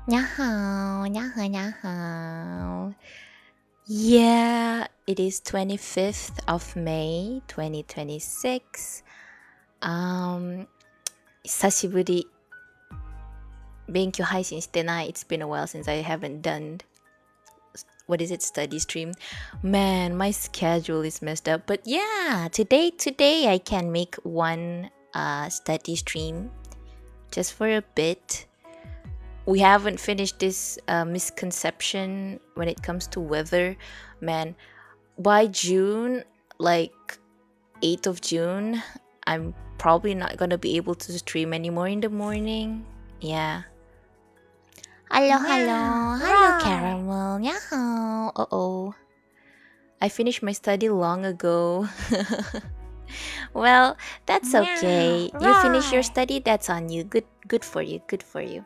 Nyahao, nyahao, nyahao. Yeah, it is 25th of May 2026. 久しぶり勉強配信してない It's been a while since I haven't done what is it, study stream. Man, my schedule is messed up. But yeah, today I can make one study stream just for a bit. We haven't finished this misconception when it comes to weather. Man, by June, like 8th of June, I'm probably not gonna be able to stream anymore in the morning. Yeah. Hello, hello, hello, Caramel. Yahoo. Uh-oh. I finished my study long ago. Well, that's okay. You finish your study, that's on you. Good for you. Good for you.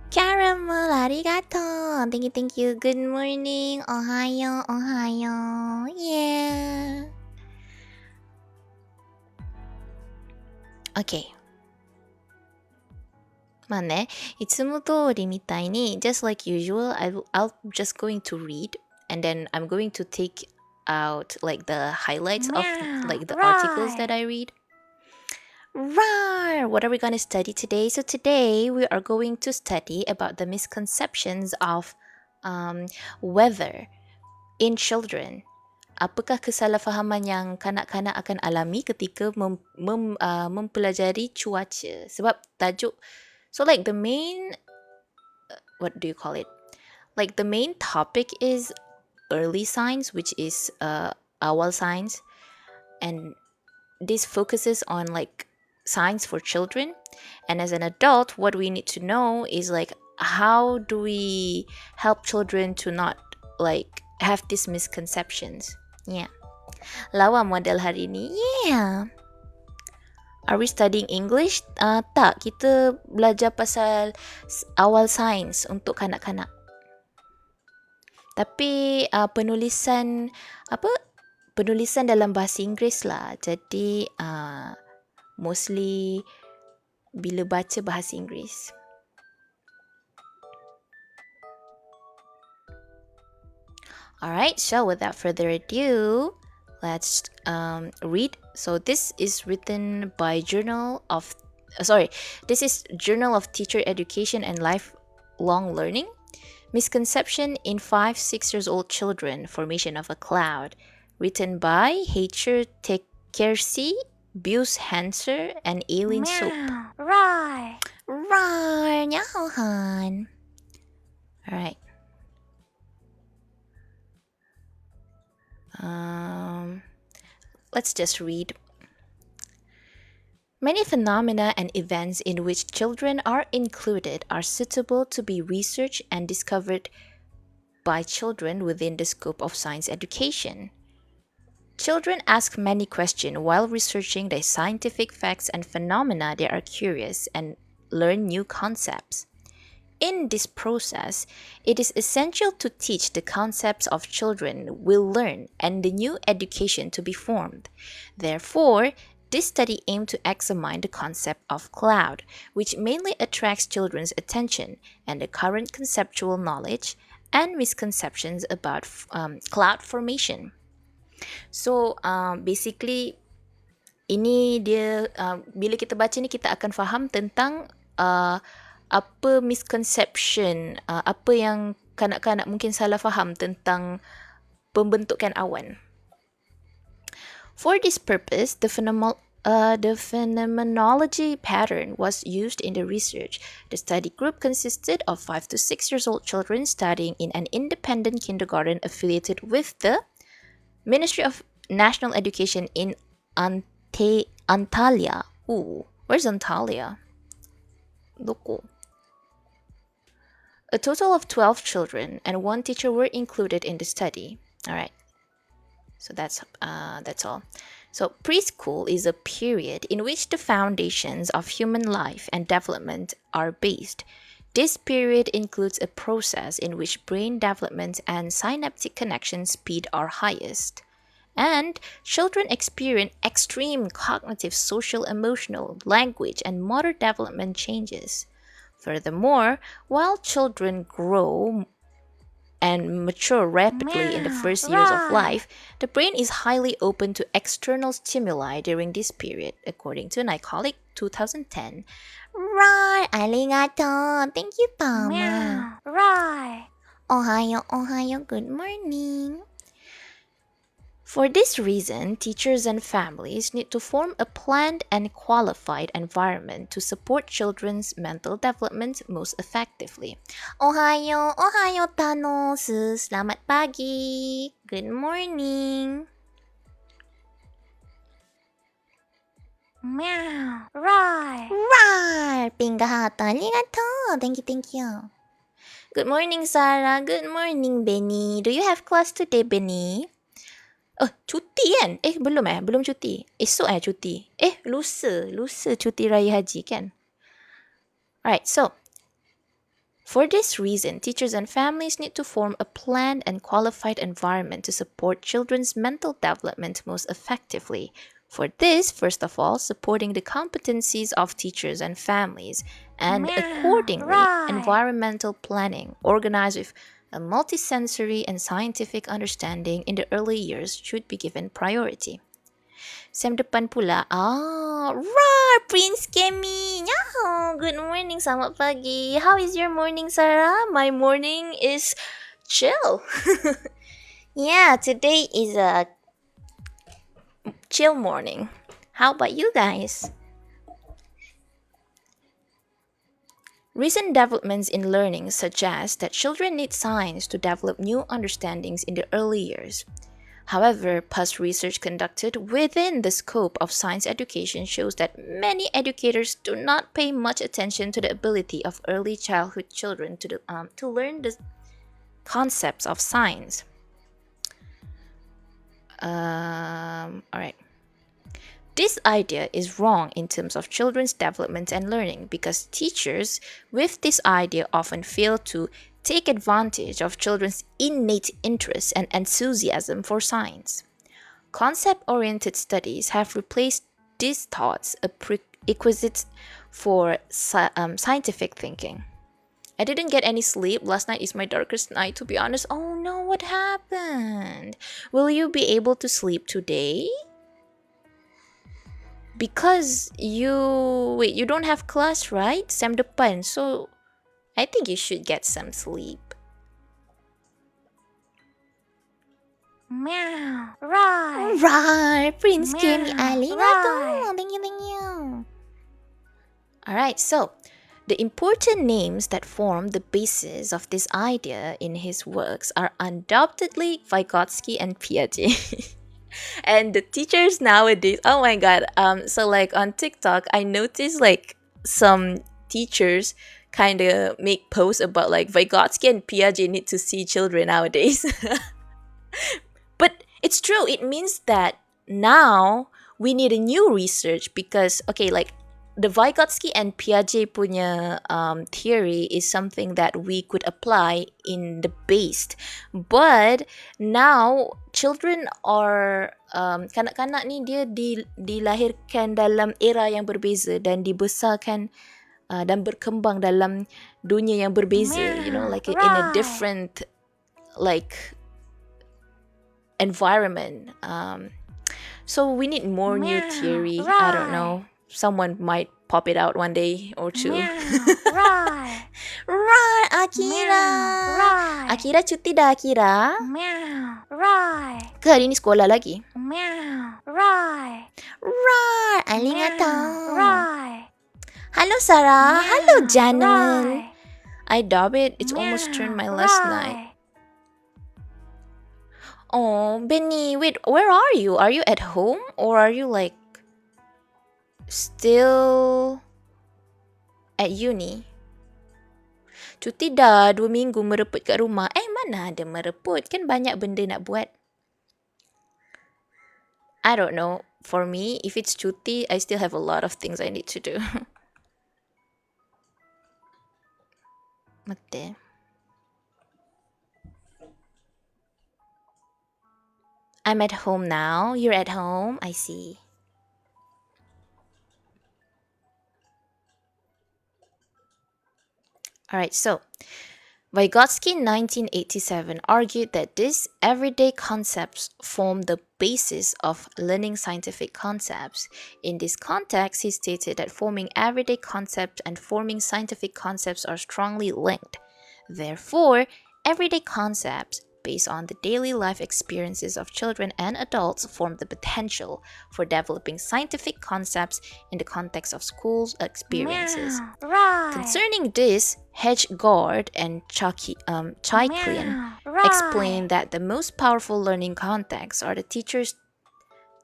Caramel, arigato. Thank you. Good morning. Ohayo, ohayo. Yeah. Okay. まあね、いつも通りみたいに just like usual, I'll just going to read and then I'm going to take out like the highlights of like the articles that I read. Rawr! What are we going to study today? So today we are going to study about the misconceptions of weather in children. Apakah kesalahfahaman yang kanak-kanak akan alami ketika mempelajari cuaca? Sebab tajuk, so like the main, what do you call it? Like the main topic is early signs, which is awal signs, and this focuses on like signs for children. And as an adult, what we need to know is like how do we help children to not like have these misconceptions. Yeah. Lawa model hari ni. Yeah. Are we studying English? Tak, kita belajar pasal awal sains untuk kanak-kanak. Tapi penulisan dalam bahasa Inggeris lah. Jadi mostly bila baca bahasa Inggeris. Alright, so without further ado, let's read. So this is written by Journal of Teacher Education and Lifelong Learning. Misconception in 5-6 years old children, Formation of a Cloud. Written by Hacher Tekersi, Buse Hanser, and Aileen Soap. Right. Rar, nyahohan. Alright. Let's just read. Many phenomena and events in which children are included are suitable to be researched and discovered by children within the scope of science education. Children ask many questions while researching the scientific facts and phenomena. They are curious and learn new concepts. In this process, it is essential to teach the concepts of children will learn and the new education to be formed. Therefore, this study aimed to examine the concept of cloud, which mainly attracts children's attention, and the current conceptual knowledge and misconceptions about cloud formation. So, basically, ini dia, bila kita baca ni, kita akan faham tentang apa misconception, apa yang kanak-kanak mungkin salah faham tentang pembentukan awan. For this purpose, the phenomenology pattern was used in the research. The study group consisted of 5 to 6 years old children studying in an independent kindergarten affiliated with the Ministry of National Education in Antalya. Ooh, where's Antalya? Loko. A total of 12 children and 1 teacher were included in the study. All right. So that's all. So preschool is a period in which the foundations of human life and development are based. This period includes a process in which brain development and synaptic connection speed are highest. And children experience extreme cognitive, social, emotional, language, and motor development changes. Furthermore, while children grow and mature rapidly in the first years of life, the brain is highly open to external stimuli during this period, according to Nycolic 2010. Right, arigato. Thank you, Palma. Right. Ohayo, ohayo, good morning. For this reason, teachers and families need to form a planned and qualified environment to support children's mental development most effectively. Ohayo, ohayo Thanos. Selamat pagi. Good morning. Meow. Right. Right. Pingahata. Arigato. Thank you, thank you. Good morning, Sarah. Good morning, Benny. Do you have class today, Benny? Oh, cuti kan? Belum Belum cuti. Esok cuti. Lusa cuti raya haji kan? Alright, so for this reason, teachers and families need to form a planned and qualified environment to support children's mental development most effectively. For this, first of all, supporting the competencies of teachers and families, and accordingly, environmental planning organized with a multisensory and scientific understanding in the early years should be given priority. Sem depan pula. Right, Prince Kemi. Yahoo, good morning, selamat pagi. How is your morning, Sarah? My morning is chill. Yeah, today is a chill morning. How about you guys? Recent developments in learning suggest that children need science to develop new understandings in the early years. However, past research conducted within the scope of science education shows that many educators do not pay much attention to the ability of early childhood children to learn the concepts of science. Alright. This idea is wrong in terms of children's development and learning because teachers with this idea often fail to take advantage of children's innate interest and enthusiasm for science. Concept-oriented studies have replaced these thoughts a prerequisite for scientific thinking. I didn't get any sleep. Last night is my darkest night, to be honest. Oh no, what happened? Will you be able to sleep today? Because you don't have class, right? Sem depan, so I think you should get some sleep. Meow. Right. Right, Prince Kemi. Right. Thank you. Alright, so the important names that form the basis of this idea in his works are undoubtedly Vygotsky and Piaget. And the teachers nowadays, oh my god, so like on TikTok, I noticed like some teachers kind of make posts about like Vygotsky and Piaget need to see children nowadays. But it's true, it means that now we need a new research because, okay, like the Vygotsky and Piaget punya theory is something that we could apply in the base. But now children are kanak-kanak ni dia dilahirkan dalam era yang berbeza dan dibesarkan dan berkembang dalam dunia yang berbeza, you know, like in a different like environment. So we need more new theory. I don't know. Someone might pop it out one day or two. Right. Right, Akira. Right. Akira cuti dah, Akira. Right. Ke hari ni sekolah lagi? Right. Right, arigato. Right. Hello, Sarah. Hello, Janan. Right. I dub it. It's almost turned my last night. Oh, Benny, wait, where are you? Are you at home or are you like still at uni? Cuti dah 2 minggu mereput kat rumah. Mana ada mereput? Kan banyak benda nak buat. I don't know. For me, if it's cuti, I still have a lot of things I need to do. Mate. I'm at home now. You're at home? I see. Alright, so Vygotsky in 1987 argued that these everyday concepts form the basis of learning scientific concepts. In this context, he stated that forming everyday concepts and forming scientific concepts are strongly linked. Therefore, everyday concepts based on the daily life experiences of children and adults form the potential for developing scientific concepts in the context of schools' experiences. Meow. Right. Concerning this, Hedgegard and Chaiklin Meow. Right. explain that the most powerful learning contexts are the teachers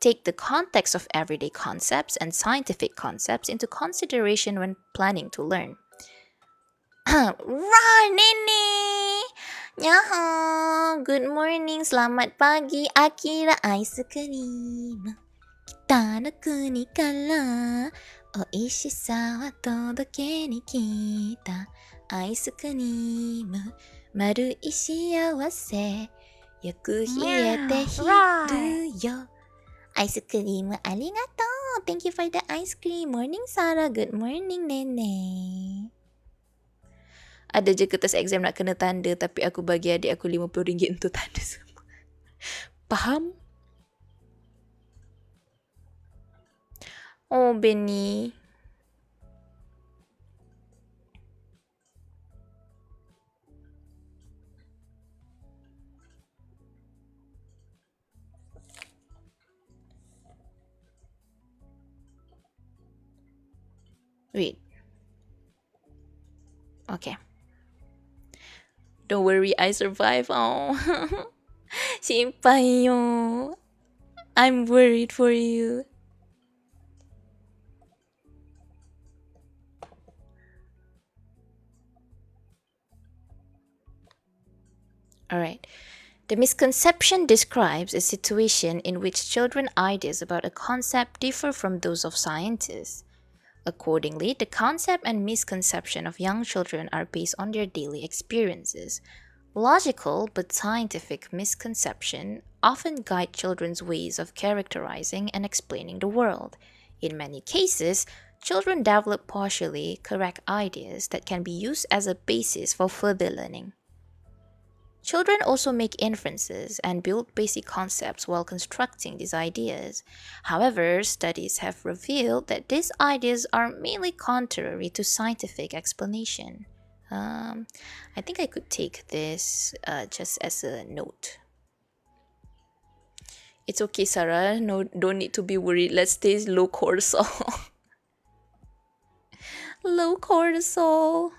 take the context of everyday concepts and scientific concepts into consideration when planning to learn. Right, Nene! Nyaho! Good morning, selamat pagi, Akira ice cream. Kita no kuni kara oishii sa wa todoke ni kita. Ice cream, marui shiawase, yoku hiete hiru yo. Ice cream, arigato. Thank you for the ice cream. Morning, Sarah. Good morning, Nene. Ada je kertas exam nak kena tanda, tapi aku bagi adik aku RM50 untuk tanda semua. Faham? Oh, Benny. Wait. Okay. Don't worry, I survive. Oh. 心配よ. I'm worried for you. Alright. The misconception describes a situation in which children's ideas about a concept differ from those of scientists. Accordingly, the concept and misconception of young children are based on their daily experiences. Logical but scientific misconception often guide children's ways of characterizing and explaining the world. In many cases, children develop partially correct ideas that can be used as a basis for further learning. Children also make inferences and build basic concepts while constructing these ideas. However, studies have revealed that these ideas are mainly contrary to scientific explanation. I think I could take this just as a note. It's okay, Sarah. No, don't need to be worried. Let's stay low cortisol. Low cortisol.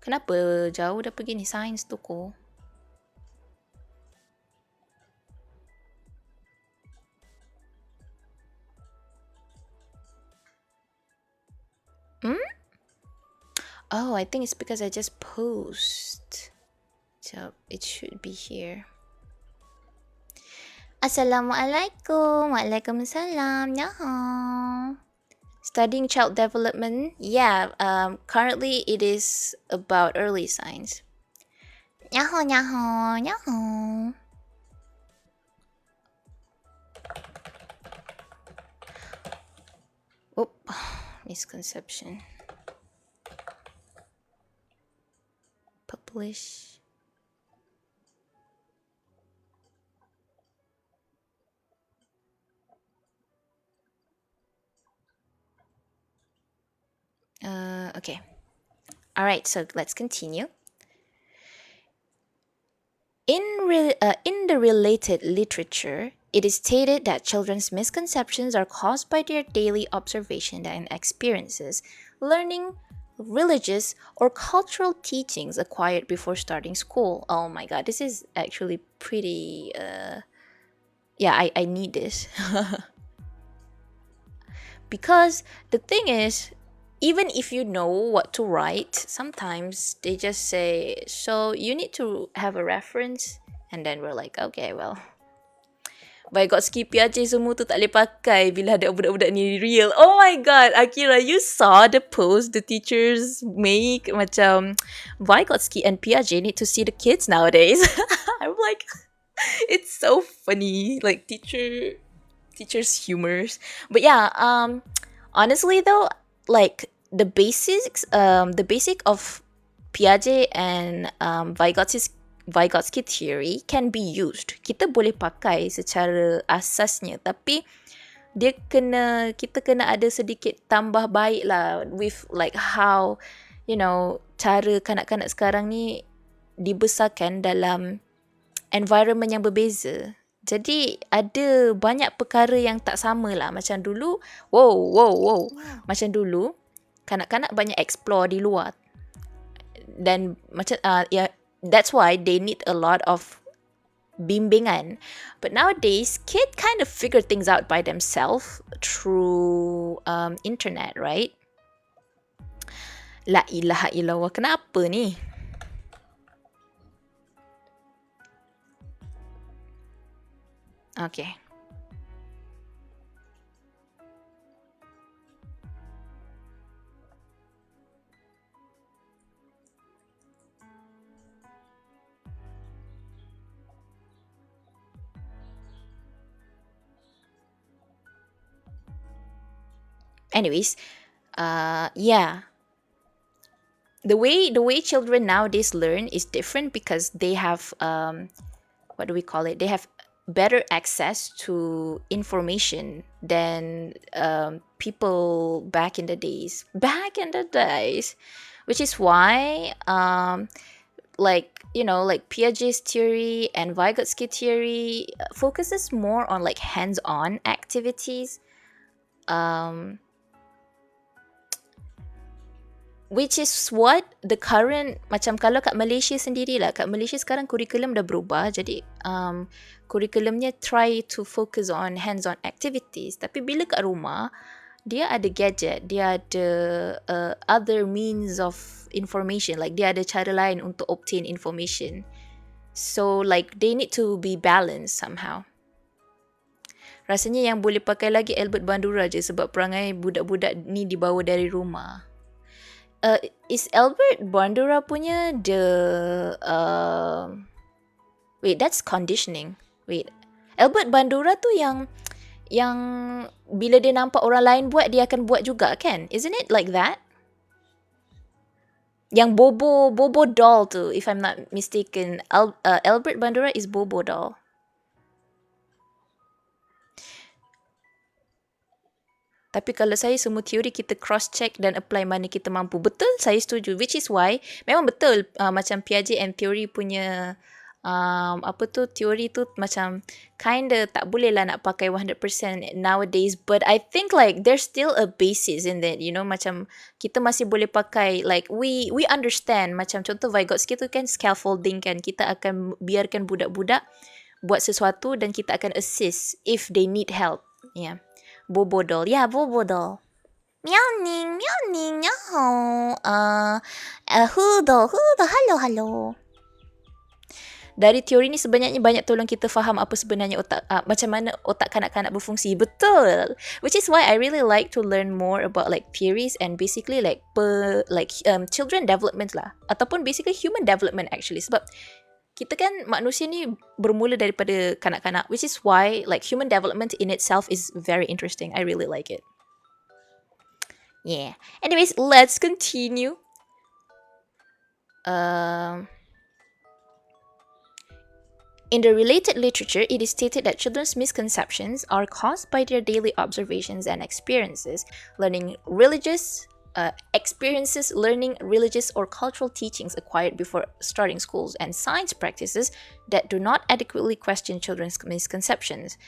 Kenapa jauh dah pergi ni sains tu ko? Oh, I think it's because I just post. So it should be here. Assalamualaikum. Waalaikumsalam. Yaha. Studying child development. Yeah, currently it is about early signs. Yaho, yaho, yaho. Oh, misconception. Publish. Okay. All right, so let's continue. In the related literature, it is stated that children's misconceptions are caused by their daily observation and experiences, learning, religious, or cultural teachings acquired before starting school. Oh my god, this is actually pretty... yeah, I need this. Because the thing is, even if you know what to write, sometimes they just say, so you need to have a reference. And then we're like, okay, well, Vygotsky Piaget semua tu tak boleh pakai bila ada budak-budak ni real. Oh my god, Akira, you saw the post the teachers make macam Vygotsky and Piaget need to see the kids nowadays. I'm like, it's so funny, like teachers' humors. But yeah, honestly though, like the basic of Piaget and Vygotsky theory can be used. Kita boleh pakai secara asasnya, tapi kita kena ada sedikit tambah baik lah with like how, cara kanak-kanak sekarang ni dibesarkan dalam environment yang berbeza. Jadi ada banyak perkara yang tak sama lah. Macam dulu, wow. Macam dulu, kanak-kanak banyak explore di luar. Dan macam, that's why they need a lot of bimbingan. But nowadays, kids kind of figure things out by themselves through internet, right? La ilaha illallah, kenapa ni? Okay. Anyways, yeah. The way children nowadays learn is different because they have what do we call it? They have better access to information than people back in the days. Which is why like Piaget's theory and Vygotsky theory focuses more on like hands-on activities. Which is what the current, macam kalau kat Malaysia sendiri lah, kat Malaysia sekarang kurikulum dah berubah, jadi kurikulumnya try to focus on hands-on activities. Tapi bila kat rumah, dia ada gadget, dia ada other means of information, like dia ada cara lain untuk obtain information. So like they need to be balanced somehow. Rasanya yang boleh pakai lagi Albert Bandura je sebab perangai budak-budak ni dibawa dari rumah. Is Albert Bandura punya wait, that's conditioning. Wait, Albert Bandura tu yang bila dia nampak orang lain buat, dia akan buat juga kan? Isn't it like that? Yang Bobo doll tu, if I'm not mistaken, Albert Bandura is Bobo doll. Tapi kalau saya, semua teori kita cross-check dan apply mana kita mampu. Betul, saya setuju. Which is why, memang betul macam Piaget and theory punya, teori tu macam kinda tak boleh lah nak pakai 100% nowadays. But I think like there's still a basis in that, macam kita masih boleh pakai, like we understand. Macam contoh Vygotsky tu kan scaffolding kan. Kita akan biarkan budak-budak buat sesuatu dan kita akan assist if they need help. Yeah. Bobo doll. Yeah, Bobo doll. Meowing, yaho. Hudo, hello. Dari teori ni sebenarnya banyak tolong kita faham apa sebenarnya otak, macam mana otak kanak-kanak berfungsi. Betul. Which is why I really like to learn more about like theories and basically like children development lah. Ataupun basically human development actually. Sebab kita kan manusia ni bermula daripada kanak-kanak, which is why like human development in itself is very interesting. I really like it. Yeah. Anyways, let's continue. In the related literature, it is stated that children's misconceptions are caused by their daily observations and experiences, learning religious or cultural teachings acquired before starting schools, and science practices that do not adequately question children's misconceptions.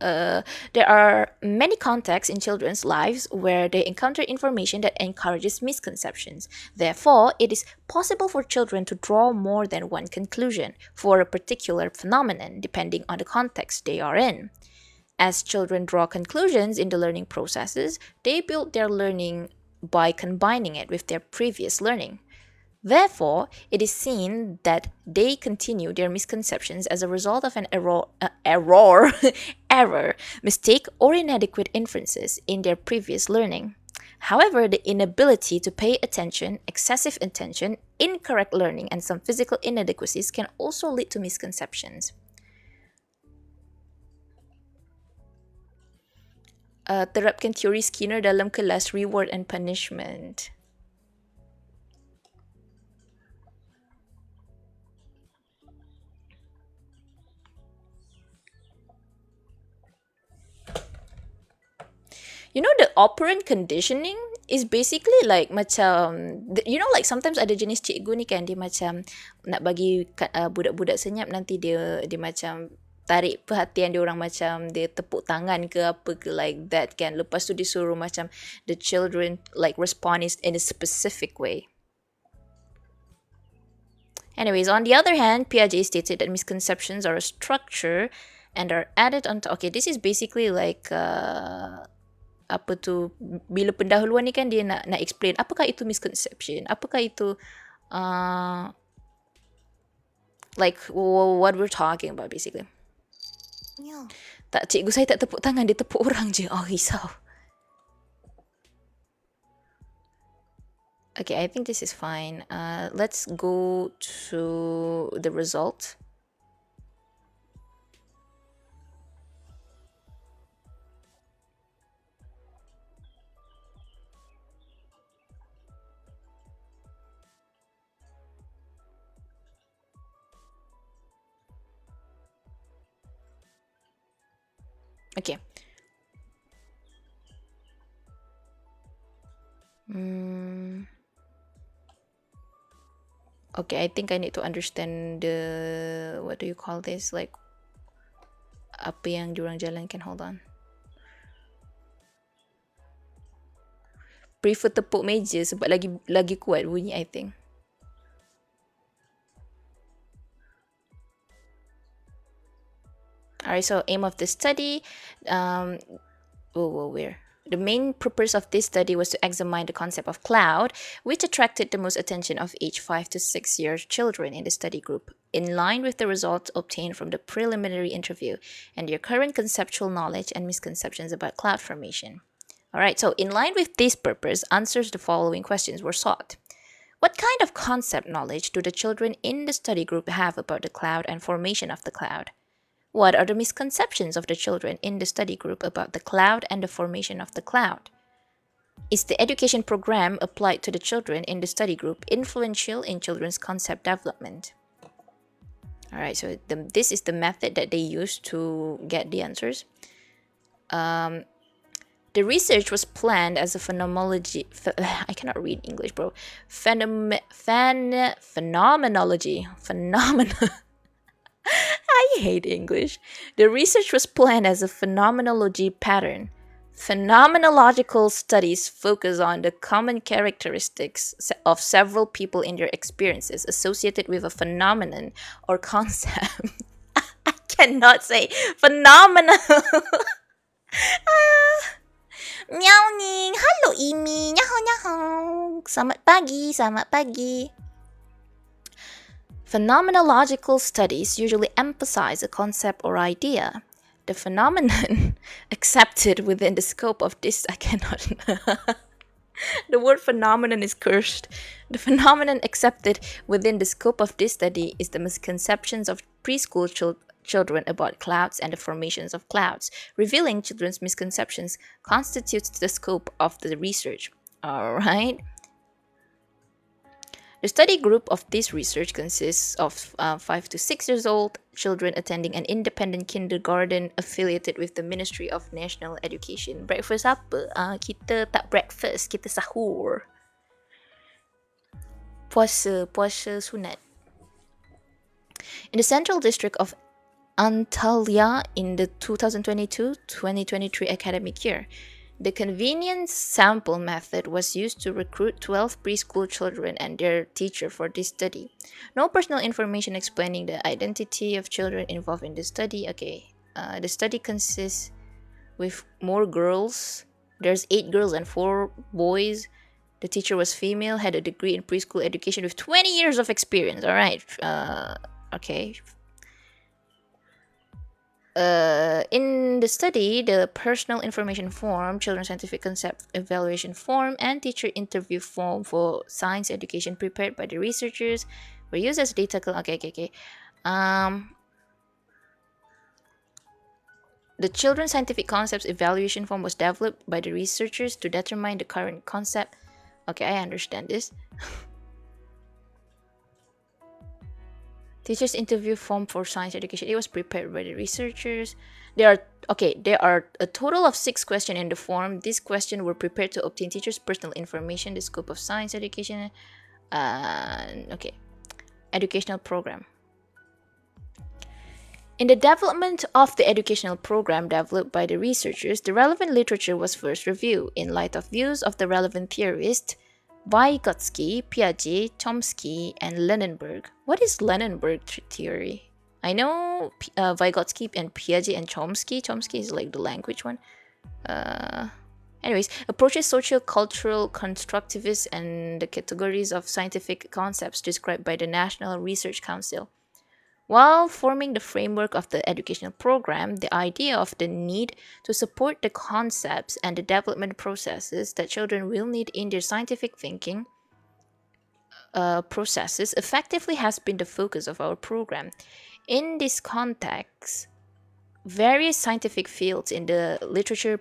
There are many contexts in children's lives where they encounter information that encourages misconceptions. Therefore, it is possible for children to draw more than one conclusion for a particular phenomenon, depending on the context they are in. As children draw conclusions in the learning processes, they build their learning by combining it with their previous learning. Therefore, it is seen that they continue their misconceptions as a result of an error, mistake, or inadequate inferences in their previous learning. However, the inability to pay attention, excessive attention, incorrect learning, and some physical inadequacies can also lead to misconceptions. Terapkan teori Skinner dalam kelas reward and punishment. You know, the operant conditioning is basically like macam, like sometimes ada jenis cikgu ni kan, dia macam nak bagi budak-budak senyap, nanti dia macam tarik perhatian dia orang, macam dia tepuk tangan ke apa ke like that kan. Lepas tu dia suruh macam the children like respond in a specific way. Anyways, on the other hand, Piaget stated that misconceptions are a structure and are added onto. Okay, this is basically like apa tu, bila pendahuluan ni kan dia nak explain apakah itu misconception, apakah itu like what we're talking about basically. Yeah. Tak, cikgu saya tak tepuk tangan, dia tepuk orang je. Oh, risau. Okay, I think this is fine. Let's go to the result. Okay. Okay, I think I need to understand the, what do you call this, like apa yang diorang jalankan. Hold on. Prefer tepuk meja sebab lagi kuat bunyi, I think. Alright, so aim of the study, where? The main purpose of this study was to examine the concept of cloud, which attracted the most attention of age 5 to 6 year children in the study group, in line with the results obtained from the preliminary interview and their current conceptual knowledge and misconceptions about cloud formation. Alright, so in line with this purpose, answers to the following questions were sought. What kind of concept knowledge do the children in the study group have about the cloud and formation of the cloud? What are the misconceptions of the children in the study group about the cloud and the formation of the cloud? Is the education program applied to the children in the study group influential in children's concept development? Alright, so this is the method that they used to get the answers. The research was planned as a phenomenology. I cannot read English, bro. Phenomenology. I hate English. The research was planned as a phenomenology pattern. Phenomenological studies focus on the common characteristics of several people in their experiences associated with a phenomenon or concept. I cannot say phenomenon. Meowing. Hello, Imi. Nyaho, nyaho. Selamat pagi. Phenomenological studies usually emphasize a concept or idea. The phenomenon accepted within the scope of this, I cannot. The word phenomenon is cursed. The phenomenon accepted within the scope of this study is the misconceptions of preschool children about clouds and the formations of clouds. Revealing children's misconceptions constitutes the scope of the research. Alright. The study group of this research consists of 5 to 6 years old children attending an independent kindergarten affiliated with the Ministry of National Education. Breakfast apa? Kita tak breakfast, kita sahur. Puasa sunat. In the Central District of Antalya in the 2022-2023 academic year, the convenience sample method was used to recruit 12 preschool children and their teacher for this study. No personal information explaining the identity of children involved in the study. Okay, the study consists with more girls. There's 8 girls and 4 boys. The teacher was female, had a degree in preschool education with 20 years of experience. All right. Okay. In the study, the personal information form, children's scientific concept evaluation form, and teacher interview form for science education prepared by the researchers were used as data. Okay. The children's scientific concepts evaluation form was developed by the researchers to determine the current concept. Okay, I understand this. Teachers interview form for science education. It was prepared by the researchers. There are a total of 6 questions in the form. These questions were prepared to obtain teachers' personal information, the scope of science education, educational program. In the development of the educational program developed by the researchers, the relevant literature was first reviewed in light of views of the relevant theorists Vygotsky, Piaget, Chomsky, and Lenenberg. What is Lenenberg theory? I know Vygotsky and Piaget and Chomsky. Chomsky is like the language one. Anyways, approaches socio-cultural constructivists and the categories of scientific concepts described by the National Research Council. While forming the framework of the educational program, the idea of the need to support the concepts and the development processes that children will need in their scientific thinking processes effectively has been the focus of our program. In this context, various scientific fields in the literature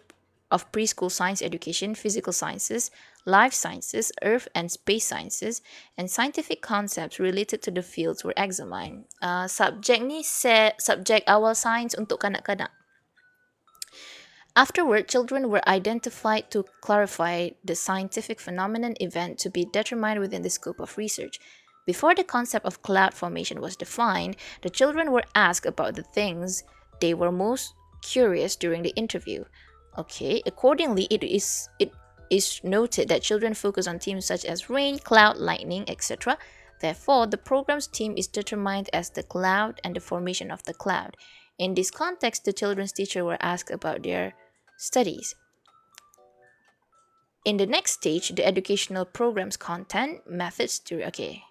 of preschool science education, physical sciences, life sciences, earth and space sciences, and scientific concepts related to the fields were examined. Subjek ni subjek awal sains untuk kanak-kanak. Afterward, children were identified to clarify the scientific phenomenon event to be determined within the scope of research. Before the concept of cloud formation was defined, the children were asked about the things they were most curious during the interview. Okay, accordingly, it is noted that children focus on themes such as rain, cloud, lightning, etc. Therefore, the program's theme is determined as the cloud and the formation of the cloud. In this context, the children's teacher were asked about their studies. In the next stage, the educational program's content, methods, okay.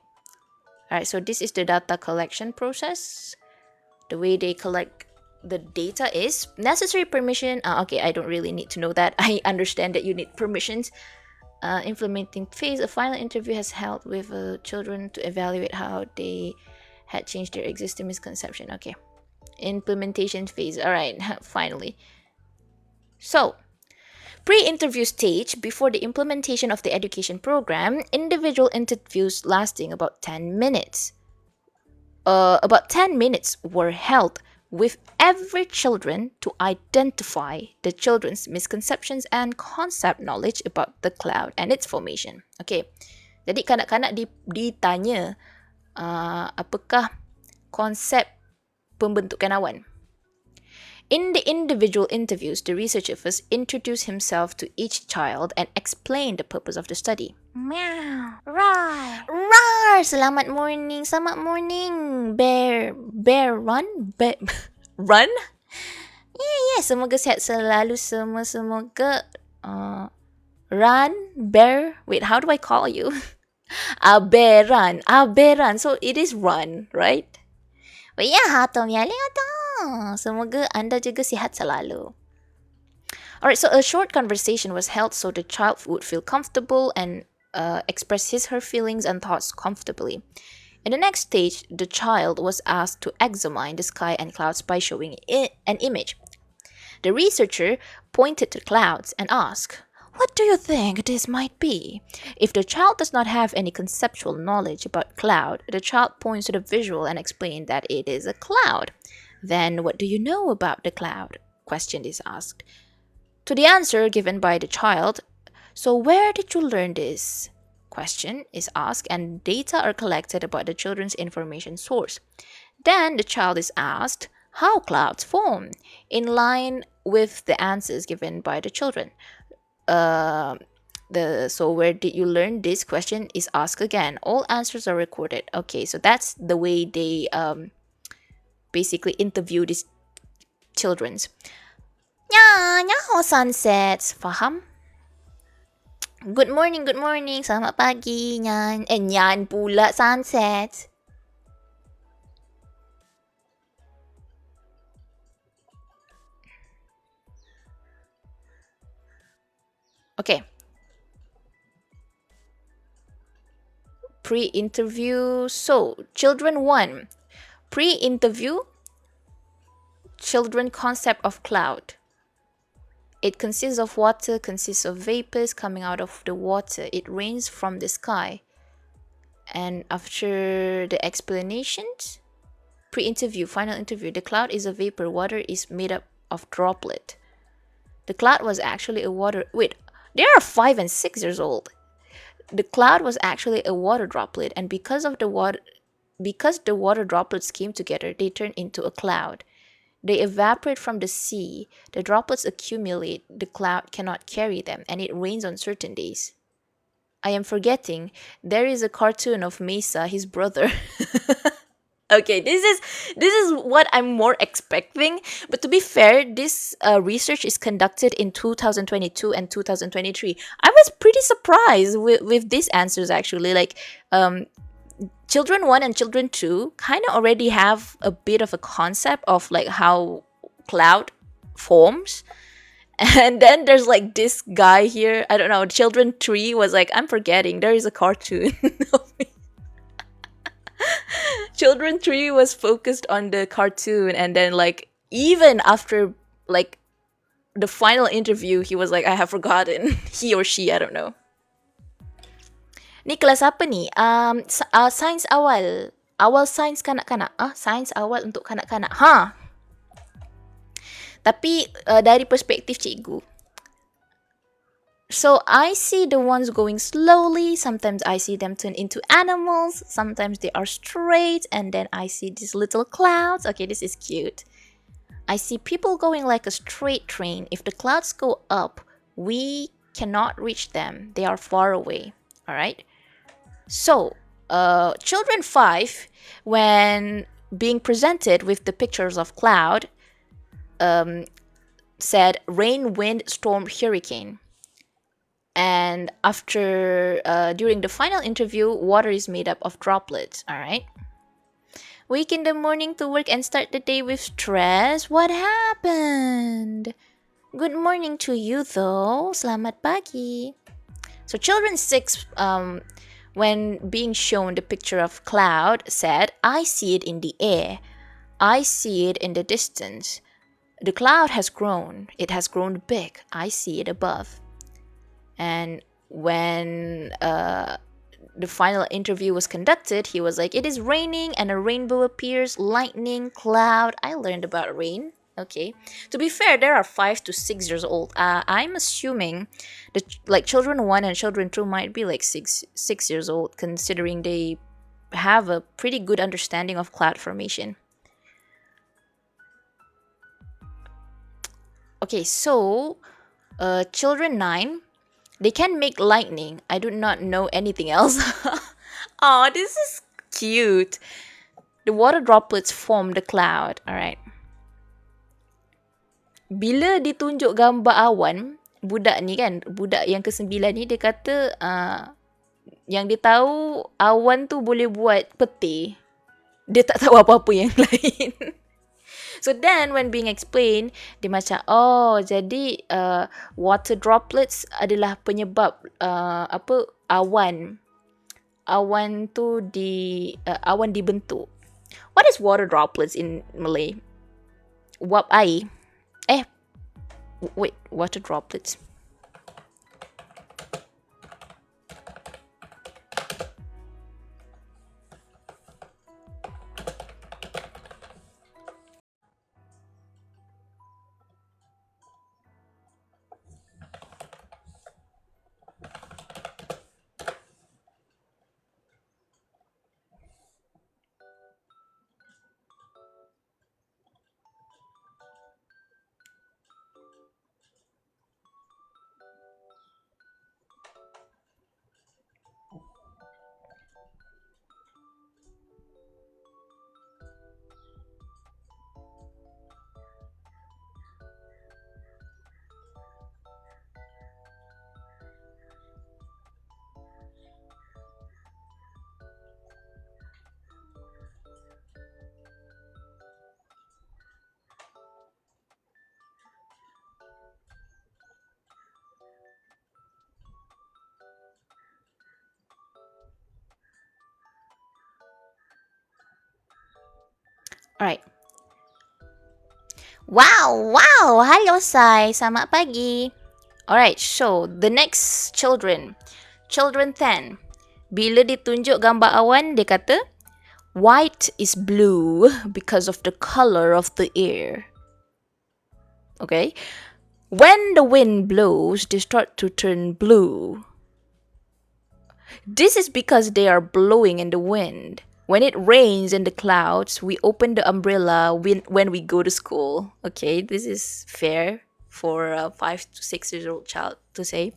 Alright, so this is the data collection process. The way they collect the data is necessary permission. Okay, I don't really need to know that. I understand that you need permissions. Implementing phase, a final interview has held with children to evaluate how they had changed their existing misconception. Okay, implementation phase. All right, finally. So, pre-interview stage, before the implementation of the education program, individual interviews lasting about 10 minutes. About 10 minutes were held with every children to identify the children's misconceptions and concept knowledge about the cloud and its formation. Okay, jadi kanak-kanak ditanya apakah konsep pembentukan awan. In the individual interviews, the researcher first introduced himself to each child and explained the purpose of the study. Meow. Roar. Roar! Selamat morning. Selamat morning. Bear run? Run? Yeah. Semoga sihat selalu semua. Semoga run. Bear. Wait, how do I call you? Aberan. So it is run, right? But yeah, semoga anda juga sihat selalu. Alright, so a short conversation was held so the child would feel comfortable and express her feelings and thoughts comfortably. In the next stage, the child was asked to examine the sky and clouds by showing an image. The researcher pointed to clouds and asked, "What do you think this might be?" If the child does not have any conceptual knowledge about cloud, the child points to the visual and explains that it is a cloud. Then, what do you know about the cloud? Question is asked. To the answer given by the child, "So where did you learn this?" Question is asked and data are collected about the children's information source. Then the child is asked how clouds form, in line with the answers given by the children. So where did you learn this? Question is asked again. All answers are recorded. Okay, so that's the way they basically interview these children's. Nyaho sunsets. Faham? Good morning. Selamat pagi, Nyan. Nyan pula sunset. Okay, pre-interview. So, children 1. Pre-interview, children concept of cloud. It consists of water, consists of vapors coming out of the water. It rains from the sky. And after the explanations, pre-interview, final interview, the cloud is a vapor. Water is made up of droplet. The cloud was actually a water. Wait, they are 5 and 6 years old. The cloud was actually a water droplet, and because the water droplets came together, they turned into a cloud. They evaporate from the sea. The droplets accumulate. The cloud cannot carry them, and it rains on certain days. I am forgetting. There is a cartoon of Mesa, his brother. Okay, this is what I'm more expecting. But to be fair, this research is conducted in 2022 and 2023. I was pretty surprised with these answers actually. Like, children 1 and children 2 kind of already have a bit of a concept of like how cloud forms. And then there's like this guy here. I don't know. Children 3 was like, I'm forgetting. There is a cartoon of me. Children 3 was focused on the cartoon, and then like even after like the final interview, he was like, I have forgotten. He or she, I don't know. Ni kelas apa ni? Sains awal. Awal sains kanak-kanak. Sains awal untuk kanak-kanak. Tapi dari perspektif cikgu. So I see the ones going slowly. Sometimes I see them turn into animals. Sometimes they are straight. And then I see these little clouds. Okay, this is cute. I see people going like a straight train. If the clouds go up, we cannot reach them. They are far away. All right. So, children 5, when being presented with the pictures of cloud, said rain, wind, storm, hurricane. And after, during the final interview, water is made up of droplets. All right. Wake in the morning to work and start the day with stress. What happened? Good morning to you though. Selamat pagi. So children 6, when being shown the picture of cloud, said, I see it in the air. I see it in the distance. The cloud has grown. It has grown big. I see it above. And when the final interview was conducted, he was like, it is raining and a rainbow appears, lightning, cloud. I learned about rain. Okay. To be fair, there are 5 to 6 years old. I'm assuming that like children 1 and children 2 might be like 6 years old, considering they have a pretty good understanding of cloud formation. Okay, so children 9, they can make lightning. I do not know anything else. Oh, this is cute. The water droplets form the cloud. All right. Bila ditunjuk gambar awan, budak ni kan, budak yang ke-9 ni dia kata yang dia tahu awan tu boleh buat peti. Dia tak tahu apa-apa yang lain. So then when being explained, dia macam, oh jadi water droplets adalah penyebab awan. Awan tu awan dibentuk. What is water droplets in Malay? Wap air. Wait, water droplets. Alright. Wow. Halo, Sai. Selamat pagi. Alright, so the next children. Children 10. Bila ditunjuk gambar awan, dia kata, white is blue because of the color of the air. Okay. When the wind blows, they start to turn blue. This is because they are blowing in the wind. When it rains in the clouds, we open the umbrella when we go to school. Okay, this is fair for a 5 to 6 year old child to say.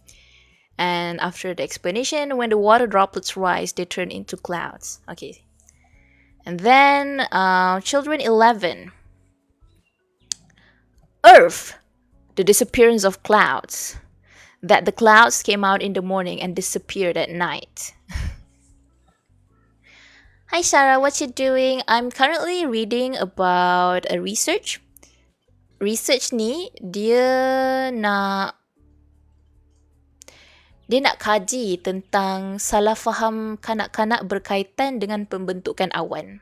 And after the explanation, when the water droplets rise, they turn into clouds. Okay. And then children 11. Earth, the disappearance of clouds. That the clouds came out in the morning and disappeared at night. Hi Sarah, what you doing? I'm currently reading about a research. Research ni dia nak kaji tentang salah faham kanak-kanak berkaitan dengan pembentukan awan.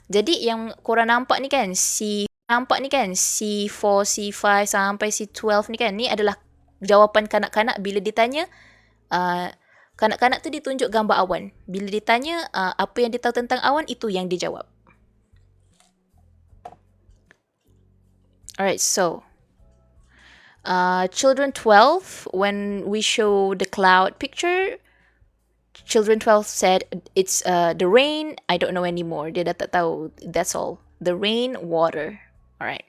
Jadi yang korang nampak ni kan, C4, C5 sampai C12 ni kan, ni adalah jawapan kanak-kanak bila ditanya kanak-kanak tu ditunjuk gambar awan. Bila ditanya apa yang dia tahu tentang awan, itu yang dia jawab. Alright, so children 12, when we show the cloud picture, children 12 said it's the rain. I don't know anymore. Dia dah tak tahu. That's all. The rain, water. Alright.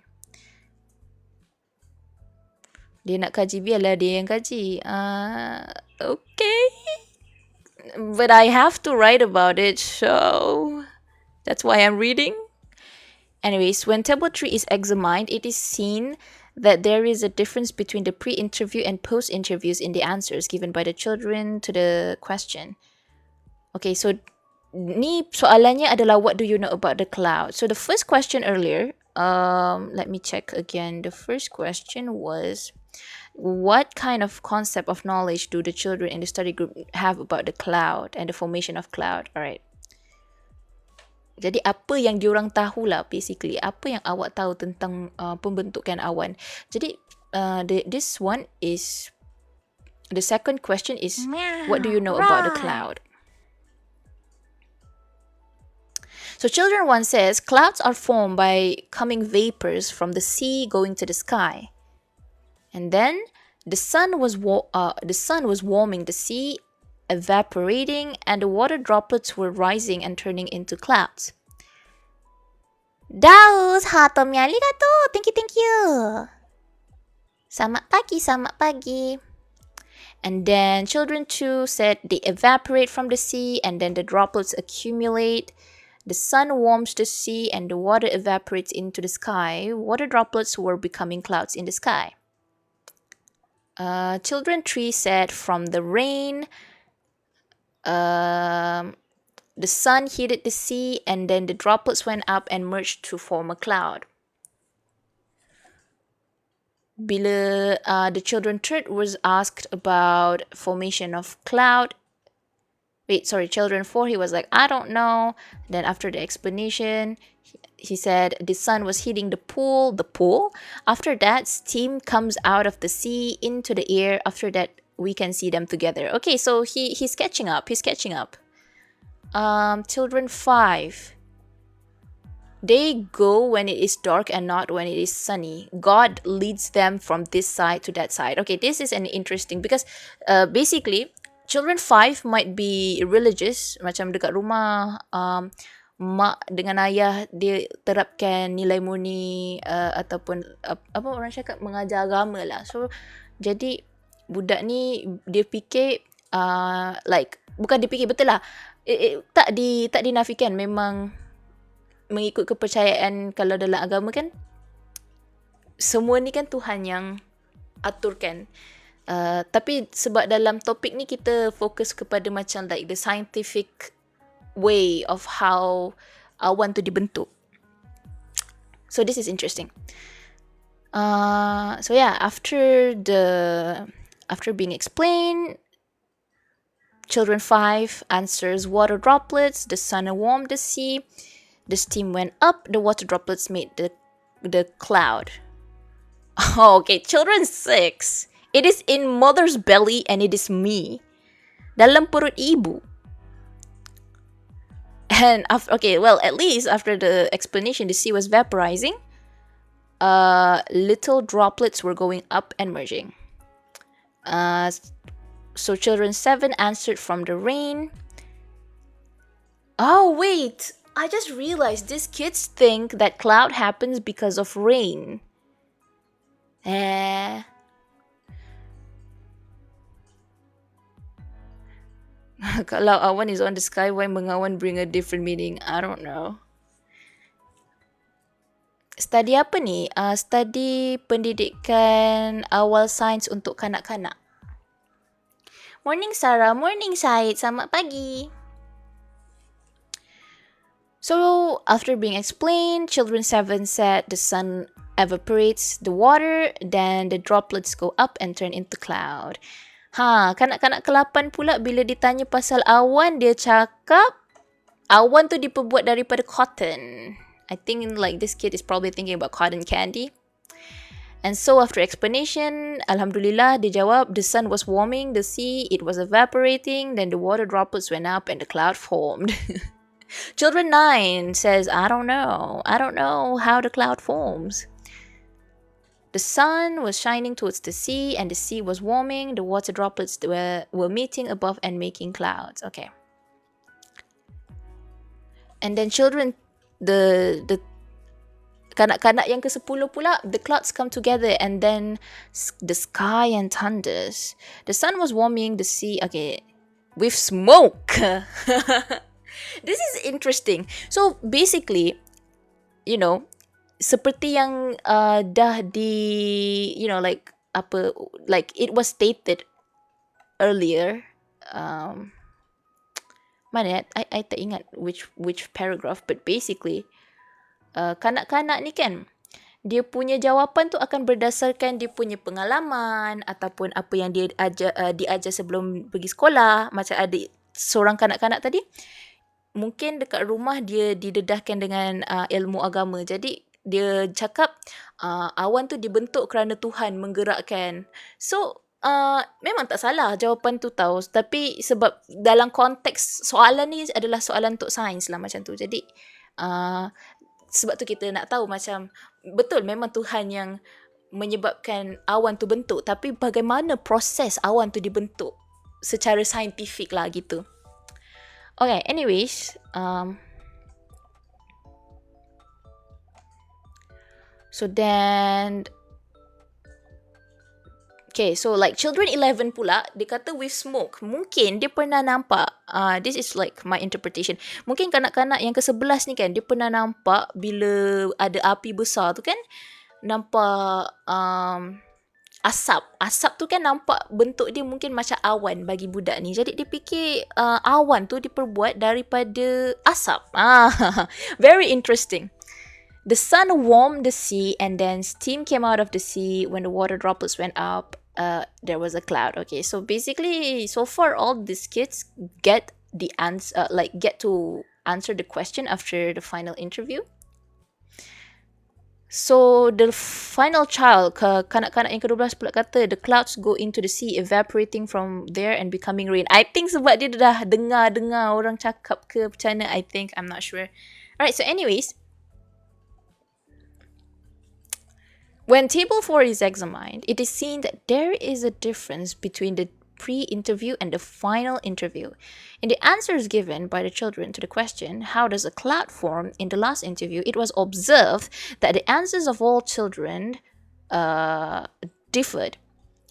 Dia nak kaji, biarlah dia yang kaji. Okay. But I have to write about it, so that's why I'm reading. Anyways, when table 3 is examined, it is seen that there is a difference between the pre-interview and post-interviews in the answers given by the children to the question. Okay, so ni soalannya adalah, what do you know about the cloud? So the first question earlier, let me check again. The first question was, what kind of concept of knowledge do the children in the study group have about the cloud and the formation of cloud? Alright. Jadi apa yang diorang tahulah basically, apa yang awak tahu tentang pembentukan awan. Jadi this one is, the second question is, what do you know about the cloud? So children 1 says, clouds are formed by coming vapors from the sea going to the sky. And then the sun was warming the sea, evaporating, and the water droplets were rising and turning into clouds. Daus, hatomnya arigato. Thank you. Selamat pagi. And then children 2 said they evaporate from the sea and then the droplets accumulate. The sun warms the sea and the water evaporates into the sky. Water droplets were becoming clouds in the sky. Children 3 said from the rain, the sun heated the sea and then the droplets went up and merged to form a cloud. Bila the children 3 was asked about formation of cloud, children 4, he was like, I don't know. Then after the explanation, he said the sun was hitting the pool. After that, steam comes out of the sea into the air. After that, we can see them together. Okay, so he's catching up. Children 5. They go when it is dark and not when it is sunny. God leads them from this side to that side. Okay, this is an interesting, because basically, children 5 might be religious. Macam dekat rumah, mak dengan ayah dia terapkan nilai murni ataupun apa orang cakap, mengajar agama lah. So jadi budak ni dia fikir bukan dia fikir, betul lah, tak dinafikan, memang mengikut kepercayaan. Kalau dalam agama kan semua ni kan Tuhan yang aturkan. Tapi sebab dalam topik ni kita fokus kepada macam like the scientific way of how awan tu dibentuk. So this is interesting. So yeah, after being explained, children 5 answers water droplets, the sun warmed the sea. The steam went up, the water droplets made the cloud. Oh, okay, children 6. It is in mother's belly and it is me. Dalam perut ibu. And okay, well, at least after the explanation, the sea was vaporizing. Little droplets were going up and merging. So children 7 answered from the rain. Oh, wait. I just realized these kids think that cloud happens because of rain. Kalau awan is on the sky, why mengawan bring a different meaning? I don't know. Study apa ni? Study pendidikan awal sains untuk kanak-kanak. Morning Sarah, morning Syed, selamat pagi. So, after being explained, children 7 said the sun evaporates the water, then the droplets go up and turn into cloud. Kanak-kanak ke-8 pula bila ditanya pasal awan, dia cakap awan tu diperbuat daripada cotton. I think like this kid is probably thinking about cotton candy. And so after explanation, Alhamdulillah, dia jawab, the sun was warming the sea, it was evaporating, then the water droplets went up and the cloud formed. Children 9 says, I don't know how the cloud forms. The sun was shining towards the sea and the sea was warming. The water droplets were meeting above and making clouds. Okay. And then children, the kanak-kanak yang ke-10 pula, the clouds come together and then the sky and thunders. The sun was warming the sea, okay, with smoke. This is interesting. So basically, you know, seperti yang dah di, you know, like apa, like it was stated earlier. Mana I tak ingat which paragraph, but basically kanak-kanak ni kan, dia punya jawapan tu akan berdasarkan dia punya pengalaman ataupun apa yang dia diajar sebelum pergi sekolah. Macam ada seorang kanak-kanak tadi, mungkin dekat rumah dia didedahkan dengan ilmu agama. Jadi dia cakap awan tu dibentuk kerana Tuhan menggerakkan. So memang tak salah jawapan tu tahu. Tapi sebab dalam konteks soalan ni adalah soalan untuk sains lah macam tu. Jadi sebab tu kita nak tahu macam betul memang Tuhan yang menyebabkan awan tu bentuk. Tapi bagaimana proses awan tu dibentuk secara saintifik lah gitu. Okay, anyways, so then, okay, so like children 11 pula, dia kata with smoke. Mungkin dia pernah nampak, this is like my interpretation. Mungkin kanak-kanak yang ke-11 ni kan, dia pernah nampak bila ada api besar tu kan, nampak asap. Asap tu kan nampak bentuk dia mungkin macam awan bagi budak ni. Jadi dia fikir awan tu diperbuat daripada asap. Very interesting. The sun warmed the sea and then steam came out of the sea. When the water droplets went up, there was a cloud. Okay, so basically, so far all these kids get the answer, get to answer the question after the final interview. So the final child, kanak-kanak yang ke-12 pula kata, the clouds go into the sea, evaporating from there and becoming rain. I think sebab dia dah dengar orang cakap ke macam mana, I think, I'm not sure. Alright, so anyways, when table 4 is examined, it is seen that there is a difference between the pre-interview and the final interview. In the answers given by the children to the question, how does a cloud form, in the last interview, it was observed that the answers of all children differed.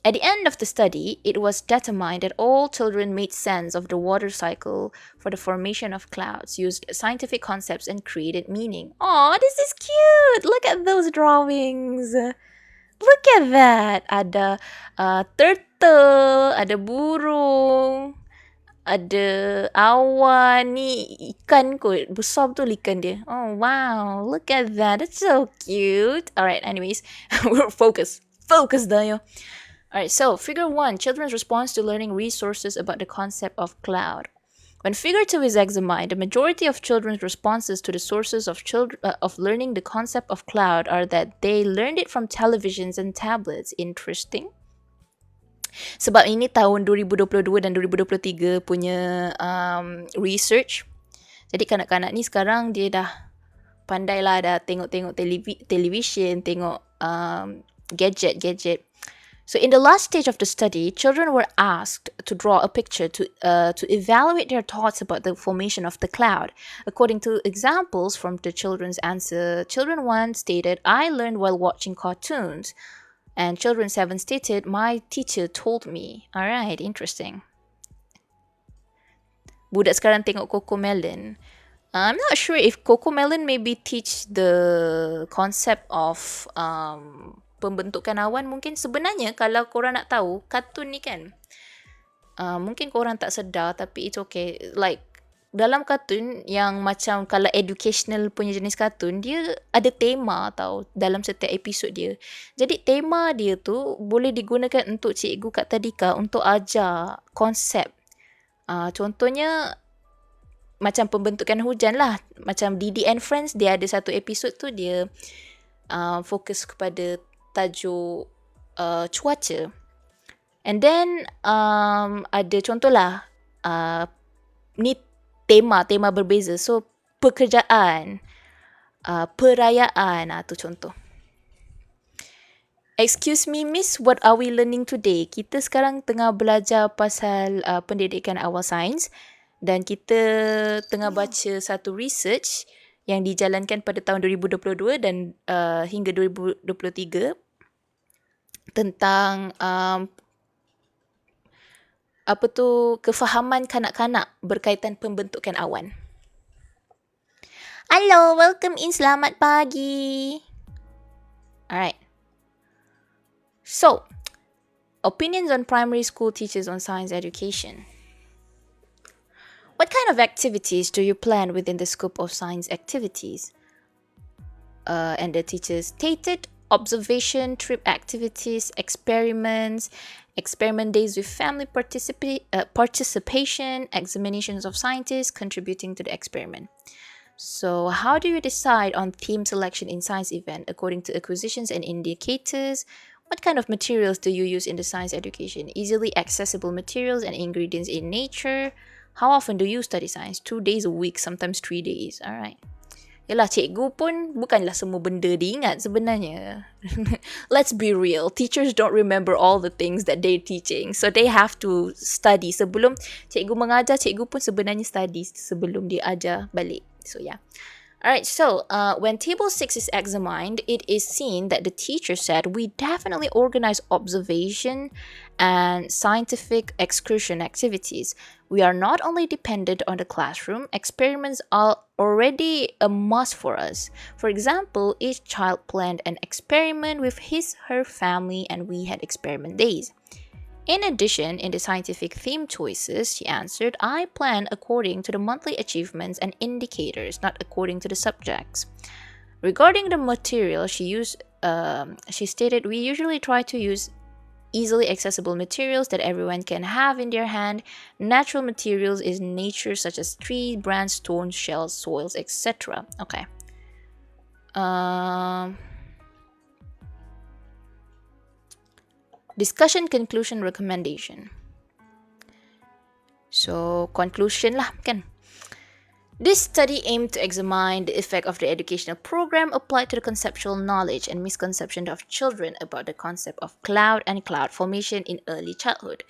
At the end of the study, it was determined that all children made sense of the water cycle for the formation of clouds, used scientific concepts, and created meaning. Aw, this is cute! Look at those drawings! Look at that! Ada turtle, ada burung, ada awan. Ni ikan kot. Besar betul ikan dia. Oh, wow. Look at that. That's so cute. Alright, anyways. We're focused. Focus, Dayo. Alright, so figure 1. Children's response to learning resources about the concept of cloud. When figure 2 is examined, the majority of children's responses to the sources of learning the concept of cloud are that they learned it from televisions and tablets. Interesting. Sebab ini tahun 2022 dan 2023 punya research. Jadi kanak-kanak ni sekarang dia dah pandai lah, dah tengok-tengok television, tengok gadget. So in the last stage of the study, children were asked to draw a picture to evaluate their thoughts about the formation of the cloud. According to examples from the children's answer, children 1 stated, I learned while watching cartoons. And children 7 stated, my teacher told me. Alright, interesting. Budak sekarang tengok Cocomelon. I'm not sure if Cocomelon maybe teach the concept of pembentukan awan. Mungkin sebenarnya kalau korang nak tahu, kartun ni kan, mungkin korang tak sedar tapi it's okay. Like dalam kartun yang macam kalau educational punya jenis kartun, dia ada tema tau dalam setiap episod dia. Jadi tema dia tu boleh digunakan untuk cikgu kat tadika untuk ajar konsep. Contohnya macam pembentukan hujan lah. Macam Didi and Friends, dia ada satu episod tu dia fokus kepada tajuk cuaca. And then ada contohlah ni tema berbeza. So pekerjaan, perayaan, tu contoh. Excuse me miss, what are we learning today? Kita sekarang tengah belajar pasal pendidikan awal sains dan kita tengah baca satu research yang dijalankan pada tahun 2022 dan hingga 2023 tentang kefahaman kanak-kanak berkaitan pembentukan awan. Hello, welcome in, selamat pagi. Alright. So, opinions on primary school teachers on science education. What kind of activities do you plan within the scope of science activities? And the teachers stated observation, trip activities, experiments, experiment days with family participation, examinations of scientists contributing to the experiment. So how do you decide on theme selection in science event according to acquisitions and indicators? What kind of materials do you use in the science education? Easily accessible materials and ingredients in nature. How often do you study science? 2 days a week, sometimes 3 days. Alright. Yalah, cikgu pun bukanlah semua benda diingat sebenarnya. Let's be real. Teachers don't remember all the things that they're teaching. So they have to study. Sebelum cikgu mengajar, cikgu pun sebenarnya study sebelum dia ajar balik. So yeah. Alright, so when table 6 is examined, it is seen that the teacher said we definitely organize observation and scientific excursion activities. We are not only dependent on the classroom, experiments are already a must for us. For example, each child planned an experiment with her family, and we had experiment days. In addition, in the scientific theme choices, she answered, I plan according to the monthly achievements and indicators, not according to the subjects. Regarding the material she stated, we usually try to use easily accessible materials that everyone can have in their hand. Natural materials is nature, such as trees, branches, stones, shells, soils, etc. Okay. Discussion, conclusion, recommendation. So, conclusion lah kan. This study aimed to examine the effect of the educational program applied to the conceptual knowledge and misconception of children about the concept of cloud and cloud formation in early childhood.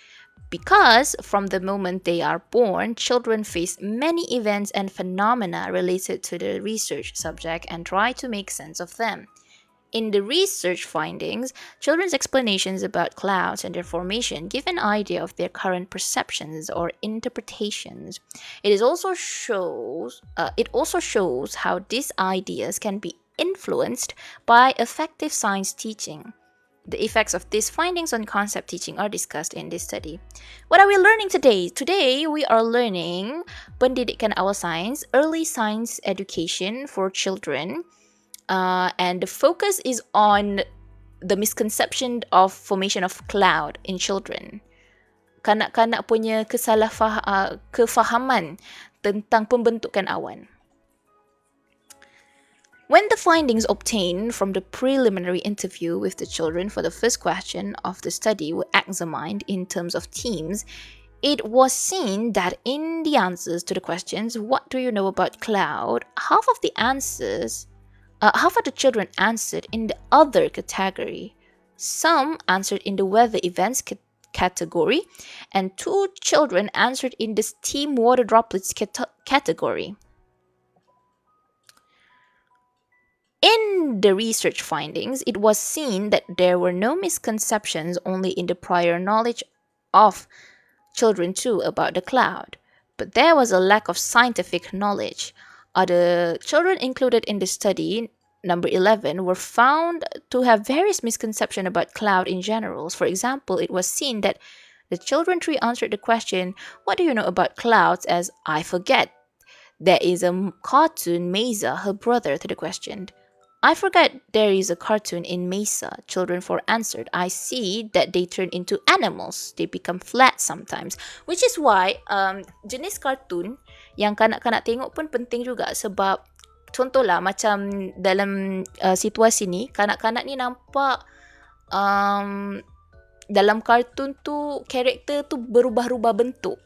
Because from the moment they are born, children face many events and phenomena related to the research subject and try to make sense of them. In the research findings, children's explanations about clouds and their formation give an idea of their current perceptions or interpretations. It also shows how these ideas can be influenced by effective science teaching. The effects of these findings on concept teaching are discussed in this study. What are we learning today? Today, we are learning Pendidikan Awal Sains, early science education for children. And the focus is on the misconception of formation of cloud in children. kanak-kanak punya kefahaman tentang pembentukan awan. When the findings obtained from the preliminary interview with the children for the first question of the study were examined in terms of themes, it was seen that in the answers to the questions, what do you know about cloud, half of the children answered in the other category. Some answered in the weather events category, and 2 children answered in the steam water droplets category. In the research findings, it was seen that there were no misconceptions only in the prior knowledge of children too about the cloud, but there was a lack of scientific knowledge. Other children included in the study, number 11, were found to have various misconceptions about cloud in general. For example, it was seen that the children 3 answered the question, what do you know about clouds, as I forget. There is a cartoon, Mesa, her brother, to the question. I forget there is a cartoon in Mesa. Children 4 answered, I see that they turn into animals. They become flat sometimes. Which is why jenis kartun yang kanak-kanak tengok pun penting juga, sebab contohlah macam dalam situasi ni, kanak-kanak ni nampak dalam kartun tu karakter tu berubah-ubah bentuk.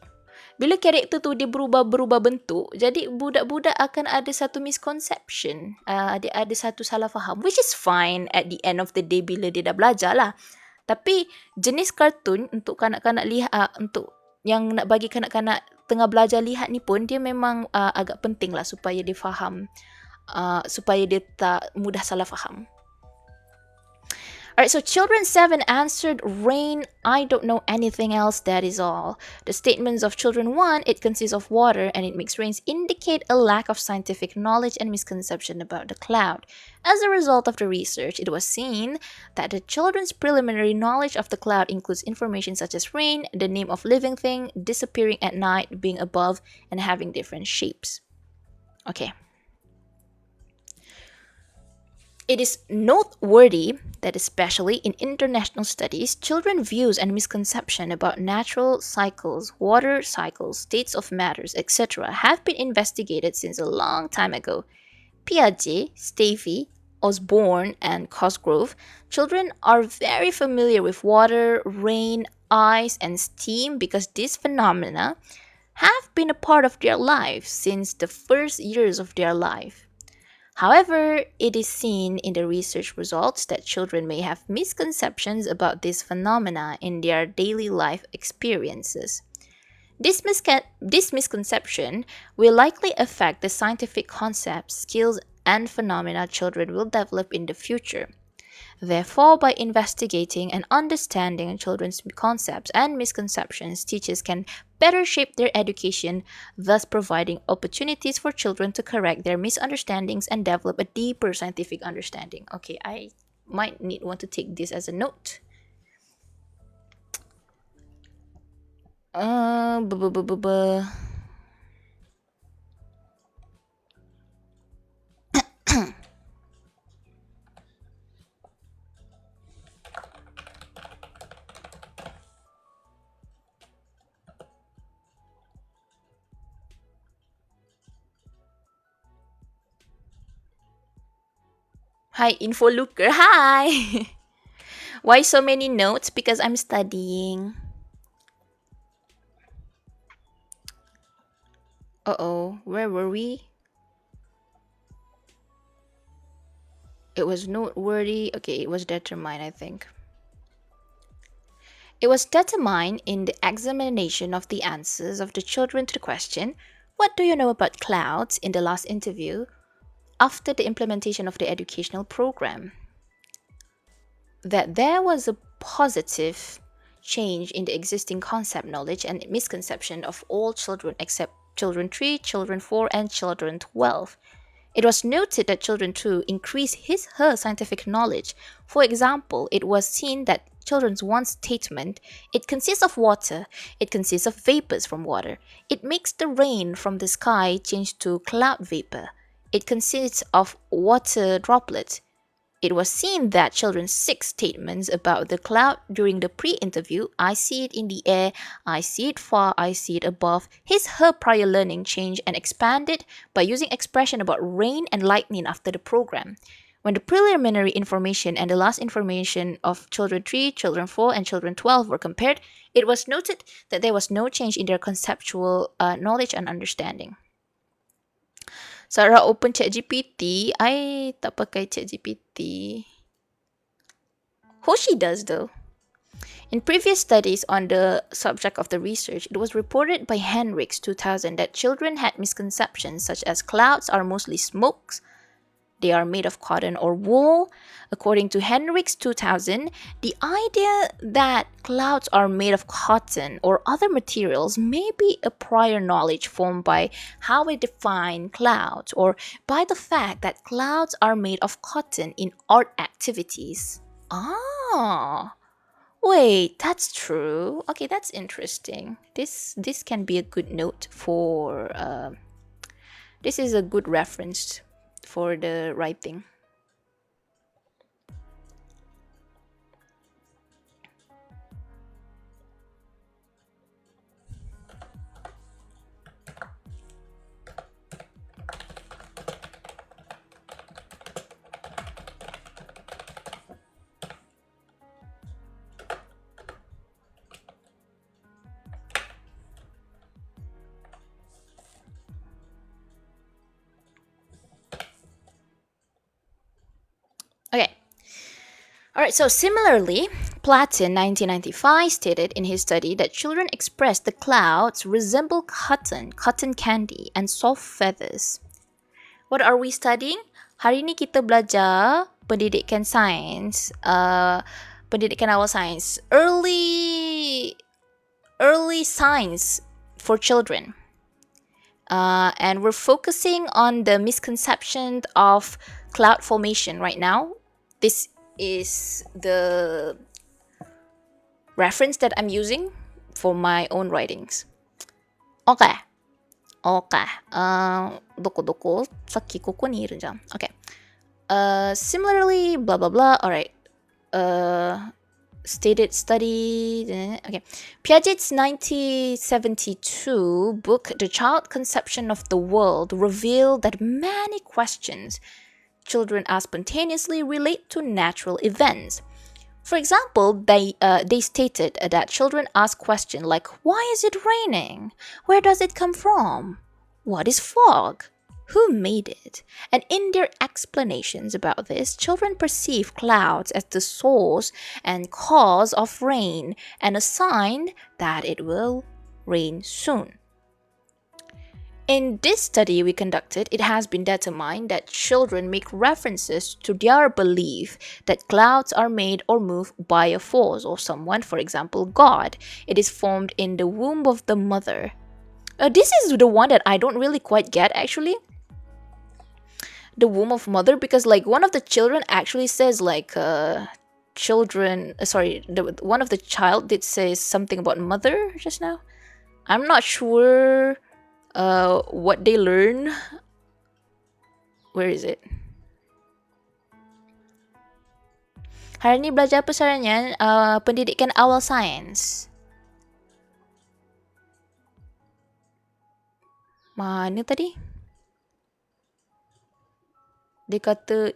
Bila karakter tu dia berubah bentuk, jadi budak-budak akan ada satu misconception, ada satu salah faham, which is fine at the end of the day bila dia dah belajar lah. Tapi jenis kartun untuk kanak-kanak lihat, untuk yang nak bagi kanak-kanak tengah belajar lihat ni pun, dia memang agak penting lah supaya dia faham, supaya dia tak mudah salah faham. Alright, so children 7 answered rain, I don't know anything else, that is all. The statements of children 1, it consists of water and it makes rains, indicate a lack of scientific knowledge and misconception about the cloud. As a result of the research, it was seen that the children's preliminary knowledge of the cloud includes information such as rain, the name of living thing, disappearing at night, being above, and having different shapes. Okay. It is noteworthy that especially in international studies, children's views and misconceptions about natural cycles, water cycles, states of matters, etc. have been investigated since a long time ago. Piaget, Stavey, Osborne, and Cosgrove, children are very familiar with water, rain, ice, and steam because these phenomena have been a part of their lives since the first years of their life. However, it is seen in the research results that children may have misconceptions about these phenomena in their daily life experiences. This misconception will likely affect the scientific concepts, skills, and phenomena children will develop in the future. Therefore, by investigating and understanding children's concepts and misconceptions, teachers can better shape their education, thus providing opportunities for children to correct their misunderstandings and develop a deeper scientific understanding. Okay, I might want to take this as a note. Hi, info looker. Hi. Why so many notes? Because I'm studying. Uh-oh, where were we? It was noteworthy. Okay, it was determined, I think. It was determined in the examination of the answers of the children to the question, what do you know about clouds, in the last interview, after the implementation of the educational program, that there was a positive change in the existing concept knowledge and misconception of all children except children 3, children 4, and children 12. It was noted that children 2 increased her scientific knowledge. For example, it was seen that children's 1 statement, it consists of water, it consists of vapors from water, it makes the rain from the sky change to cloud vapor, it consists of water droplets, It was seen that children's 6 statements about the cloud during the pre-interview, I see it in the air, I see it far, I see it above, her prior learning changed and expanded by using expression about rain and lightning after the program. When the preliminary information and the last information of children 3, children 4, and children 12 were compared, it was noted that there was no change in their conceptual knowledge and understanding. Sarah open ChatGPT. I tak pakai ChatGPT. Hoshi does though. In previous studies on the subject of the research, it was reported by Henricks 2000 that children had misconceptions such as clouds are mostly smokes, they are made of cotton or wool. According to Henricks 2000, the idea that clouds are made of cotton or other materials may be a prior knowledge formed by how we define clouds or by the fact that clouds are made of cotton in art activities. Ah, wait, that's true. Okay, that's interesting. This can be a good note for. This is a good reference for the writing. Okay. All right, so similarly, Platon 1995 stated in his study that children express the clouds resemble cotton candy, and soft feathers. What are we studying? Hari ini kita belajar pendidikan sains, pendidikan awal sains, early science for children. And we're focusing on the misconception of cloud formation right now. This is the reference that I'm using for my own writings. Okay. Doko. Saki koko ni iru jan. Okay. Similarly, blah blah blah. All right. Stated study. Okay. Piaget's 1972 book, The Child Conception of the World, revealed that many questions children ask spontaneously relate to natural events. For example, they stated that children ask questions like, why is it raining? Where does it come from? What is fog? Who made it? And in their explanations about this, children perceive clouds as the source and cause of rain and a sign that it will rain soon. In this study we conducted, it has been determined that children make references to their belief that clouds are made or moved by a force or someone, for example, God. It is formed in the womb of the mother. This is the one that I don't really quite get actually. The womb of mother, because like one of the children actually says like one of the child did say something about mother just now. I'm not sure what they learn. Where is it? Hari ini belajar apa Sara Nyan? Pendidikan awal sains. Mana tadi? Dia kata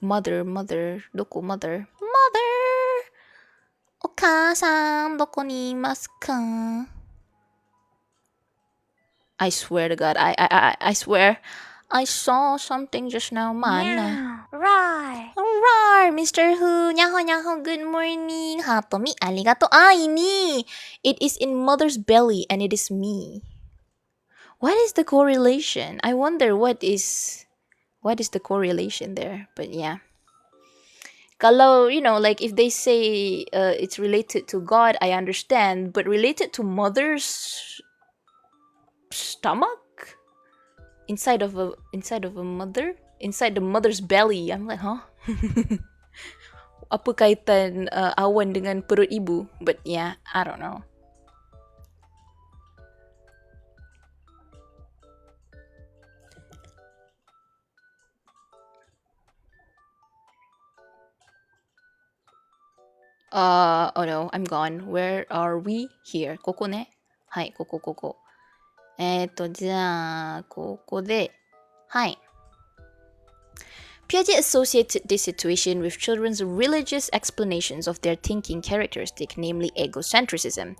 mother. Doko mother. Mother! Oka-san, doko ni imasu ka? I swear to God, I swear, I saw something just now. Mana? Right. Roar, Mr. Hu. Nyaho, good morning. Hatomi, arigato. Ini. It is in mother's belly and it is me. What is the correlation? I wonder what is the correlation there. But yeah. Kalau, like if they say it's related to God, I understand. But related to mother's stomach, inside of a mother, inside the mother's belly, I'm like, huh? Apa kaitan awan dengan perut ibu? But yeah, I don't know. Oh no, I'm gone. Where are we? Here. ここね。はい、ここここ。じゃあ、ここで、はい。Piaget associated this situation with children's religious explanations of their thinking characteristic, namely egocentrism.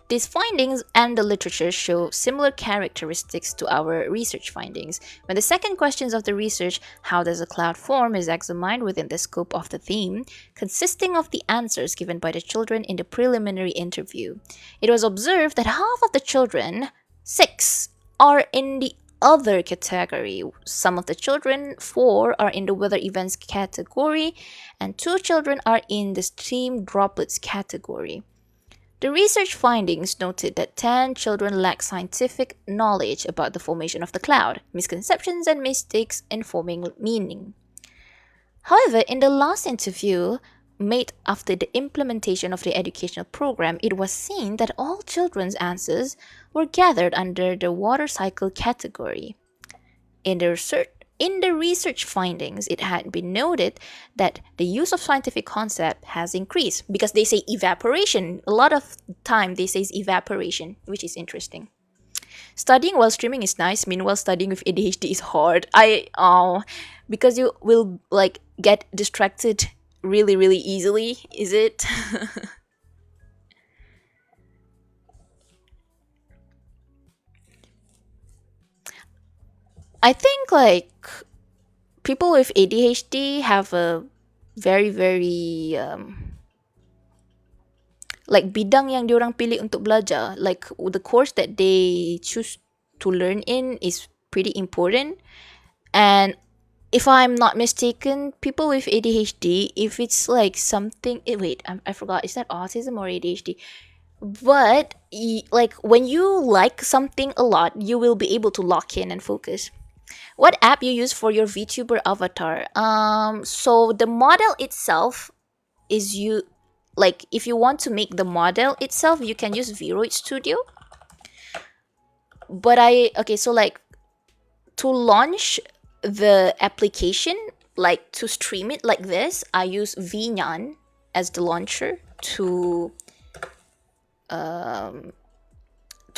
These findings and the literature show similar characteristics to our research findings. When the second questions of the research, how does a cloud form, is examined within the scope of the theme, consisting of the answers given by the children in the preliminary interview, it was observed that half of the children, 6, are in the other category. Some of the children, 4, are in the weather events category, and 2 children are in the stream droplets category. The research findings noted that 10 children lack scientific knowledge about the formation of the cloud, misconceptions and mistakes in forming meaning. However, in the last interview made after the implementation of the educational program, it was seen that all children's answers were gathered under the water cycle category. In the research findings, it had been noted that the use of scientific concept has increased because they say evaporation. A lot of time they say evaporation, which is interesting. Studying while streaming is nice. Meanwhile, studying with ADHD is hard. Because you will like get distracted really, really easily. Is it? I think like people with ADHD have a very very like bidang yang diorang pilih untuk belajar, like the course that they choose to learn in is pretty important. And if I'm not mistaken, people with ADHD, if it's like something, wait, I forgot, is that autism or ADHD? But like when you like something a lot, you will be able to lock in and focus. What app you use for your VTuber avatar? So the model itself is you like if you want to make the model itself, you can use Viroid Studio. But so like to launch the application, like to stream it like this, I use VNyan as the launcher to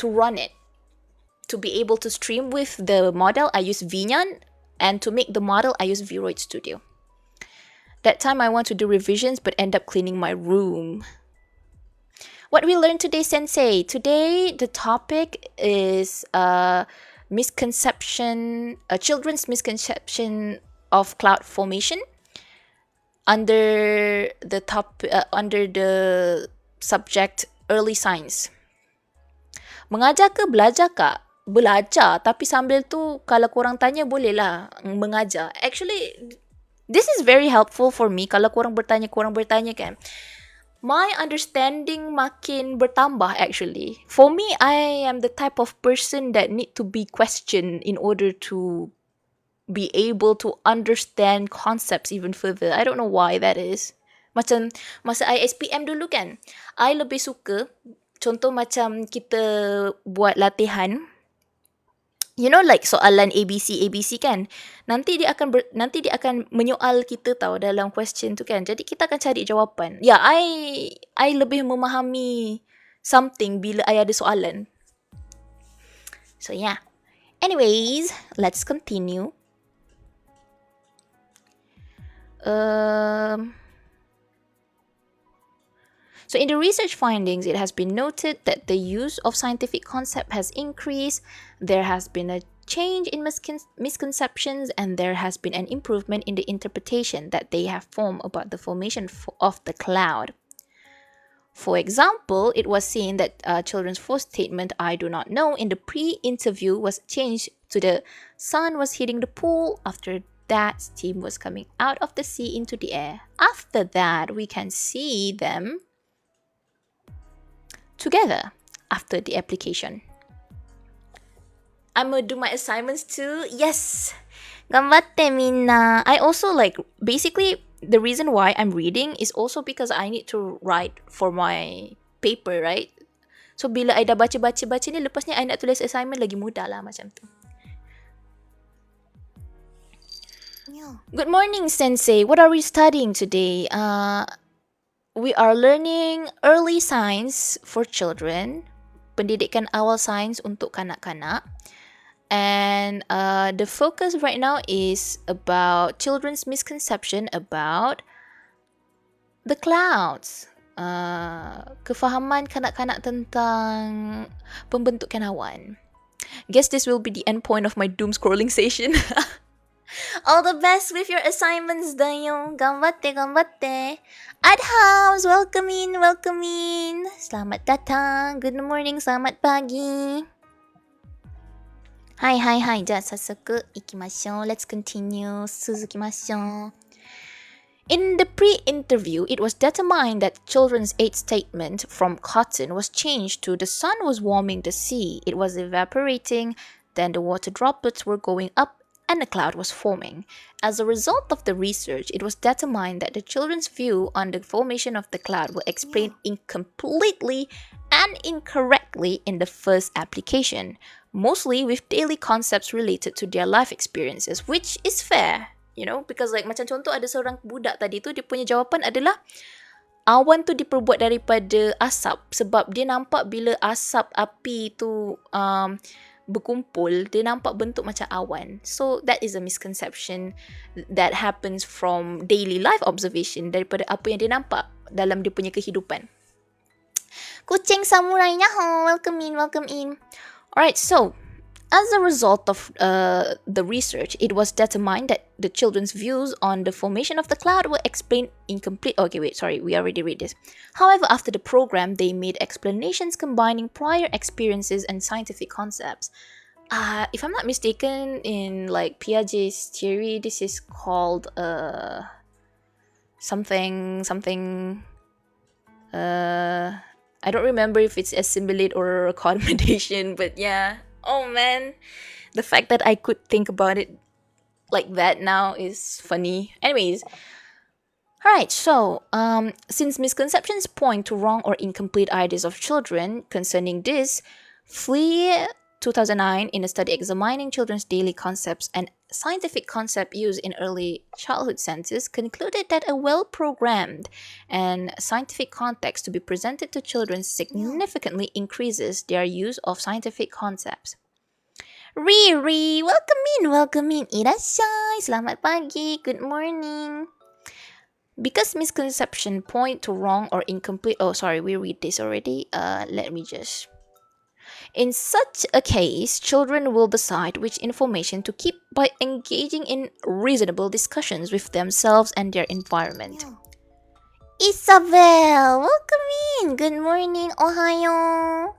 run it. To be able to stream with the model, I use VNyan, and to make the model, I use Viroid Studio. That time I want to do revisions but end up cleaning my room. What we learned today, Sensei? Today the topic is misconception, children's misconception of cloud formation under the subject early science. Mengajar ke belajar kak? Belajar, tapi sambil tu kalau korang tanya boleh lah mengajar. Actually, this is very helpful for me. Kalau korang bertanya kan. My understanding makin bertambah actually. For me, I am the type of person that need to be questioned in order to be able to understand concepts even further. I don't know why that is. Macam masa I SPM dulu kan, I lebih suka, contoh macam kita buat latihan, you know like soalan ABC kan, nanti dia akan menyoal kita tahu dalam question tu kan, jadi kita akan cari jawapan. Yeah, I lebih memahami something bila I ada soalan. So yeah, anyways, let's continue. So in the research findings, it has been noted that the use of scientific concept has increased, there has been a change in misconceptions, and there has been an improvement in the interpretation that they have formed about the formation of the cloud. For example, it was seen that children's first statement, I do not know, in the pre-interview was changed to the sun was hitting the pool. After that, steam was coming out of the sea into the air. After that, we can see them together after the application. I'm gonna do my assignments too. Yes! Ganbatte minna. I also like, basically, the reason why I'm reading is also because I need to write for my paper, right? So, bila I dah baca ni, lepas ni I nak tulis assignment, lagi mudah lah macam tu. Yeah. Good morning, Sensei. What are we studying today? we are learning early science for children, pendidikan awal sains untuk kanak-kanak. And the focus right now is about children's misconception about the clouds. Kefahaman kanak-kanak tentang pembentukan awan. Guess this will be the end point of my doom scrolling session. All the best with your assignments, Dayo. Ganbatte, ganbatte. Adhams, welcome in, welcome in. Selamat datang. Good morning, selamat pagi. Hi. じゃあ早速行きましょう。Let's continue. 続きましょう。In the pre-interview, it was determined that children's aid statement from cotton was changed to the sun was warming the sea, it was evaporating, then the water droplets were going up, and a cloud was forming. As a result of the research, it was determined that the children's view on the formation of the cloud were explained incompletely and incorrectly in the first application, mostly with daily concepts related to their life experiences, which is fair. You know, because like macam contoh ada seorang budak tadi tu, dia punya jawapan adalah awan tu diperbuat daripada asap sebab dia nampak bila asap api tu berkumpul, dia nampak bentuk macam awan. So that is a misconception that happens from daily life observation, daripada apa yang dia nampak dalam dia punya kehidupan. Kucing samurainya, welcome in. Alright, so as a result of the research, it was determined that the children's views on the formation of the cloud were explained incomplete. Okay, wait, sorry, we already read this. However, after the program, they made explanations combining prior experiences and scientific concepts. If I'm not mistaken, in like Piaget's theory, this is called something. I don't remember if it's assimilate or accommodation, but yeah. Oh man, the fact that I could think about it like that now is funny. Anyways, alright, so since misconceptions point to wrong or incomplete ideas of children concerning this, Flea 2009, in a study examining children's daily concepts and scientific concept used in early childhood senses, concluded that a well-programmed and scientific context to be presented to children significantly increases their use of scientific concepts. Riri, welcome in. Irashai, selamat pagi, good morning. Because misconception point to wrong or incomplete... Oh, sorry, we read this already. Let me just... In such a case, children will decide which information to keep by engaging in reasonable discussions with themselves and their environment. Isabel, welcome in. Good morning, ohayo.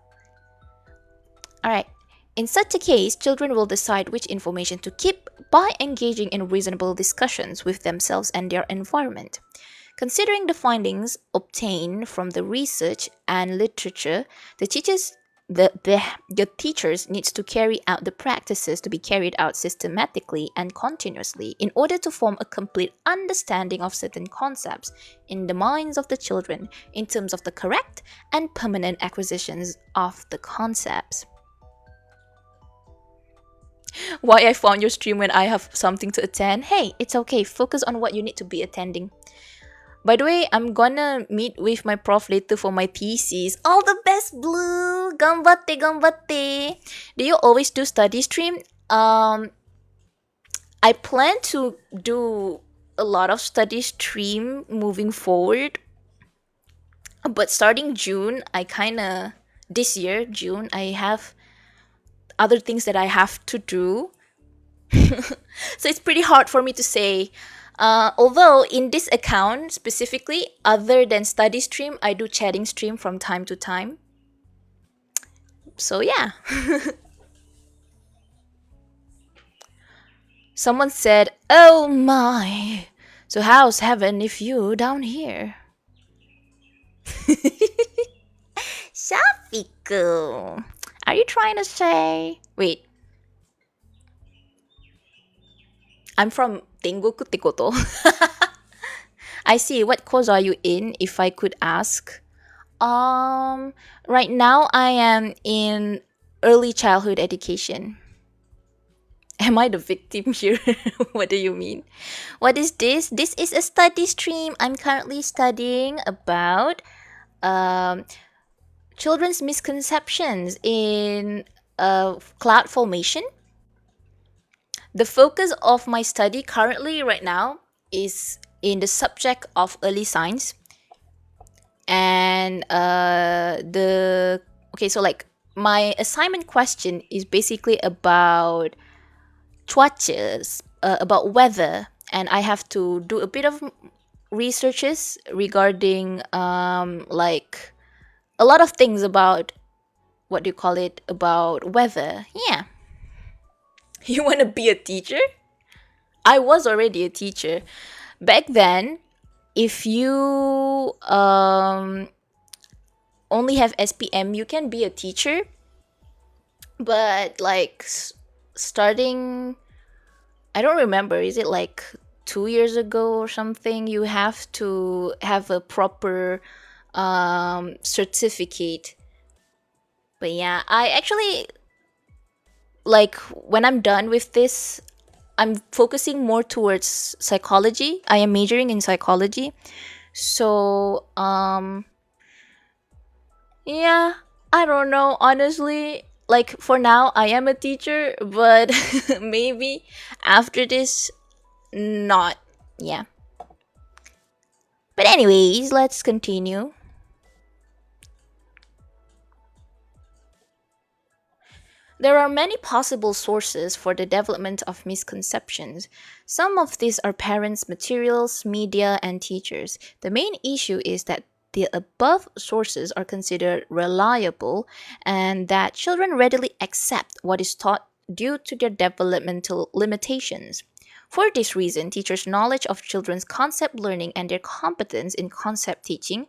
Alright. In such a case, children will decide which information to keep by engaging in reasonable discussions with themselves and their environment. Considering the findings obtained from the research and literature, the teachers needs to carry out the practices to be carried out systematically and continuously in order to form a complete understanding of certain concepts in the minds of the children in terms of the correct and permanent acquisitions of the concepts. Why I found your stream when I have something to attend? Hey, it's okay. Focus on what you need to be attending. By the way, I'm gonna meet with my prof later for my thesis. All the best, Blue! Ganbatte! Do you always do study stream? I plan to do a lot of study stream moving forward. But starting June, this year, June, I have other things that I have to do. So it's pretty hard for me to say. Although in this account specifically, other than study stream, I do chatting stream from time to time. So yeah. Someone said, oh my, so how's heaven if you down here? Shafiku, are you trying to say... Wait. I'm from Tengoku Tekoto. I see. What course are you in, if I could ask? Right now I am in early childhood education. Am I the victim here? What do you mean? What is this? This is a study stream. I'm currently studying about um, children's misconceptions in cloud formation. The focus of my study currently, right now, is in the subject of early science. And the okay, so like my assignment question is basically about cuaca, about weather, and I have to do a bit of researches regarding like a lot of things about what do you call it, about weather. Yeah. You want to be a teacher? I was already a teacher back then. If you only have SPM, you can be a teacher, but like starting, I don't remember, is it like 2 years ago or something, you have to have a proper certificate. But yeah, I actually, like, when I'm done with this, I'm focusing more towards psychology. I am majoring in psychology. So yeah, I don't know, honestly. Like, for now, I am a teacher, but maybe after this, not. Yeah. But, anyways, let's continue. There are many possible sources for the development of misconceptions. Some of these are parents, materials, media, and teachers. The main issue is that the above sources are considered reliable and that children readily accept what is taught due to their developmental limitations. For this reason, teachers' knowledge of children's concept learning and their competence in concept teaching,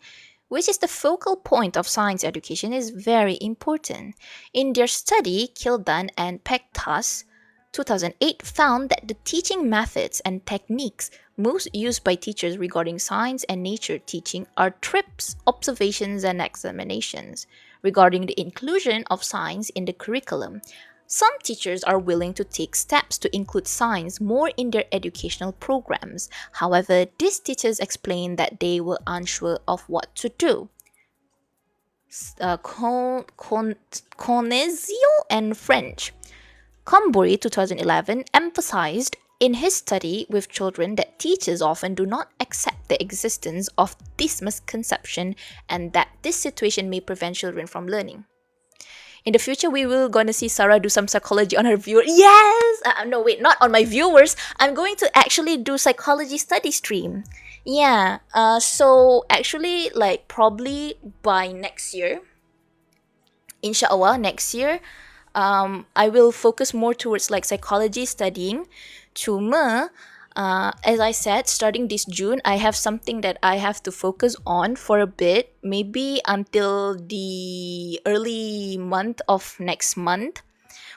which is the focal point of science education, is very important. In their study, Kildan and Pektas 2008 found that the teaching methods and techniques most used by teachers regarding science and nature teaching are trips, observations, and examinations. Regarding the inclusion of science in the curriculum, some teachers are willing to take steps to include science more in their educational programs. However, these teachers explain that they were unsure of what to do. Conesio and French. Comburi 2011 emphasized in his study with children that teachers often do not accept the existence of this misconception and that this situation may prevent children from learning. In the future, we will gonna see Sarah do some psychology on her viewers. Yes! No, wait, not on my viewers. I'm going to actually do psychology study stream. Yeah. So actually, like, probably by next year, inshallah, next year, I will focus more towards like psychology studying. Cuma, as I said, starting this June, I have something that I have to focus on for a bit, maybe until the early month of next month.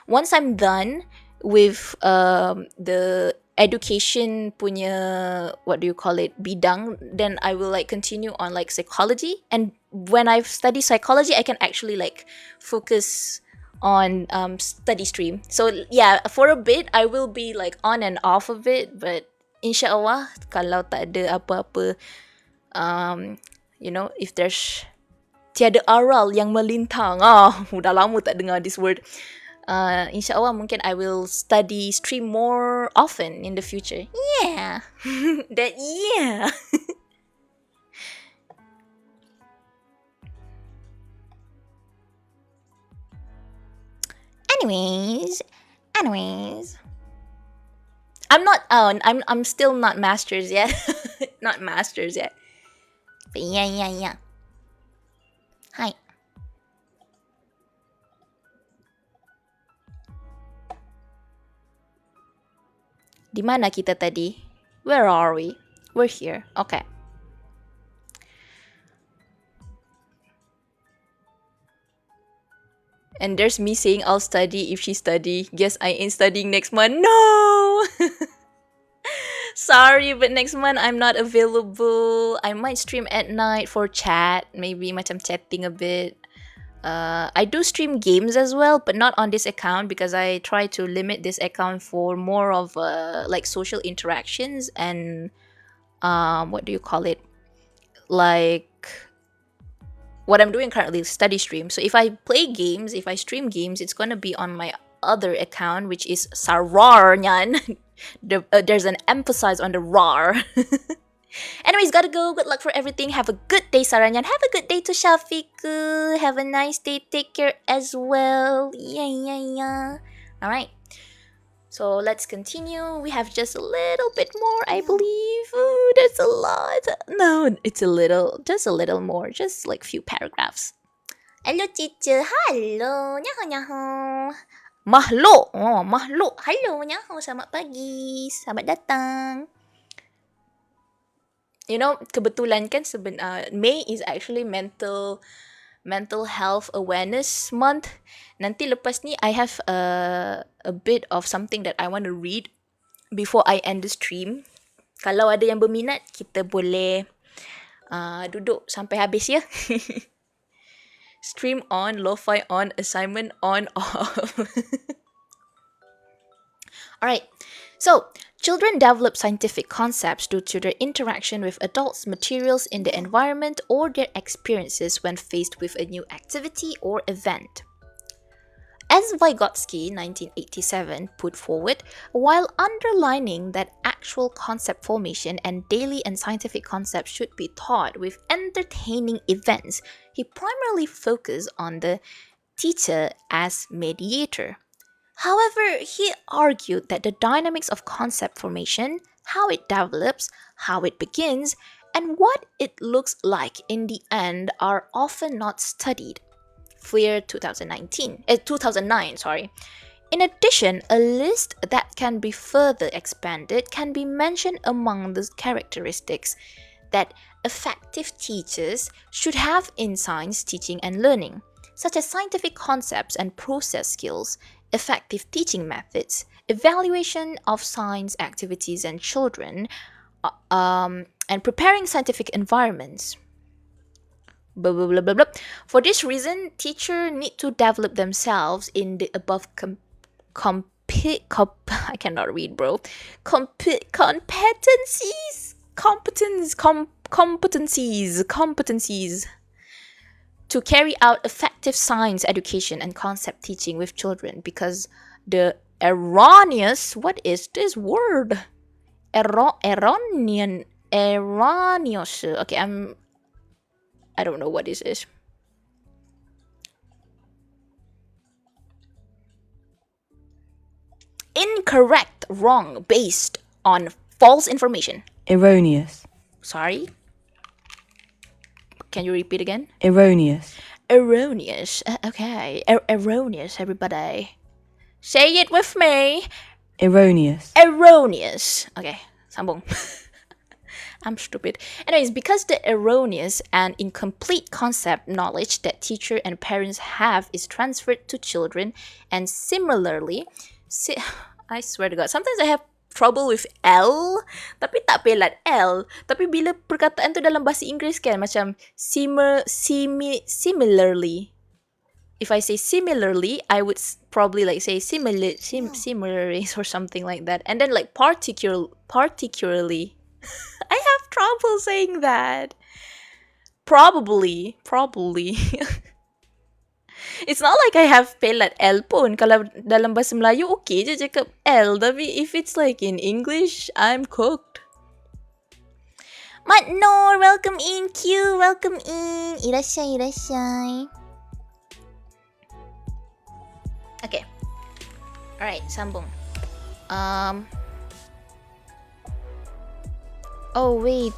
Once I'm done with the education punya, what do you call it, bidang, then I will like continue on like psychology. And when I study psychology, I can actually like focus on study stream. So yeah, for a bit I will be like on and off of it, but insyaAllah kalau tak ada apa-apa, if there's tiada aral yang melintang, udah lama tak dengar this word, insyaAllah mungkin I will study stream more often in the future. Yeah. That, yeah. Anyways, I'm not. Oh, I'm still not masters yet. Not masters yet. But yeah. Hi. Di mana kita tadi? Where are we? We're here. Okay. And there's me saying I'll study if she study. Guess I ain't studying next month. No! Sorry, but next month I'm not available. I might stream at night for chat. Maybe macam chatting a bit. I do stream games as well, but not on this account because I try to limit this account for more of like social interactions and what do you call it? Like what I'm doing currently is study stream. So if I play games, if I stream games, it's gonna be on my other account, which is SARAWRNYAN. There's an emphasis on the rar. Anyways, gotta go. Good luck for everything. Have a good day, Sara Nyan. Have a good day to Shafiq. Have a nice day. Take care as well. Yeah. Alright. So let's continue. We have just a little bit more, I believe. Ooh, that's a lot. No, it's a little. Just a little more. Just like few paragraphs. Hello, teacher. Hello. Nyaho, nyaho. Mahlo. Oh, mahlo. Hello, nyaho. Selamat pagi. Selamat datang. You know, kebetulan kan May is actually mental health awareness month. Nanti lepas ni I have a bit of something that I want to read before I end the stream. Kalau ada yang berminat, kita boleh duduk sampai habis ya. Stream on, lo-fi on, assignment on, off. Alright, so children develop scientific concepts due to their interaction with adults, materials in the environment, or their experiences when faced with a new activity or event. As Vygotsky, 1987, put forward, while underlining that actual concept formation and daily and scientific concepts should be taught with entertaining events, he primarily focused on the teacher as mediator. However, he argued that the dynamics of concept formation, how it develops, how it begins, and what it looks like in the end are often not studied. Fleer 2009. In addition, a list that can be further expanded can be mentioned among the characteristics that effective teachers should have in science teaching and learning, such as scientific concepts and process skills, effective teaching methods, evaluation of science activities and children, and preparing scientific environments. Blah, blah, blah, blah, blah. For this reason, teachers need to develop themselves in the above I cannot read, bro. Competencies to carry out effective science education and concept teaching with children, because the erroneous, what is this word? Erroneous. Okay, I don't know what this is. Incorrect, wrong, based on false information. Erroneous. Sorry? Can you repeat again? Erroneous. Erroneous. Okay. Erroneous, everybody. Say it with me. Erroneous. Erroneous. Okay, sambung. I'm stupid. Anyways, because the erroneous and incomplete concept knowledge that teacher and parents have is transferred to children, and similarly, I swear to God, sometimes I have trouble with L, tapi tak pelat L. Tapi bila perkataan tu dalam bahasa Inggeris kan, macam similarly. If I say similarly, I would probably like say similarly or something like that. And then like particularly. I have trouble saying that. Probably. It's not like I have pelat L pun. Kalau dalam bahasa Melayu, okay je cakap L. Tapi if it's like in English, I'm cooked. Matnor, welcome in. Q, welcome in. Irashay. Okay. Alright, sambung. Oh wait,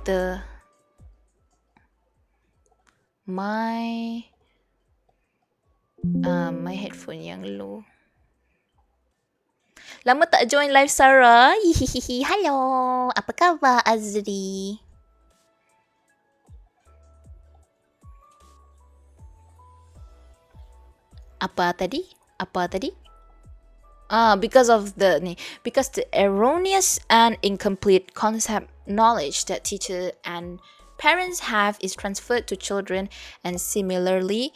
my headphone yang low. Lama tak join live Sarah. Hihihi. Hello. Apa khabar Azri? Apa tadi? Because the erroneous and incomplete concept knowledge that teachers and parents have is transferred to children, and similarly,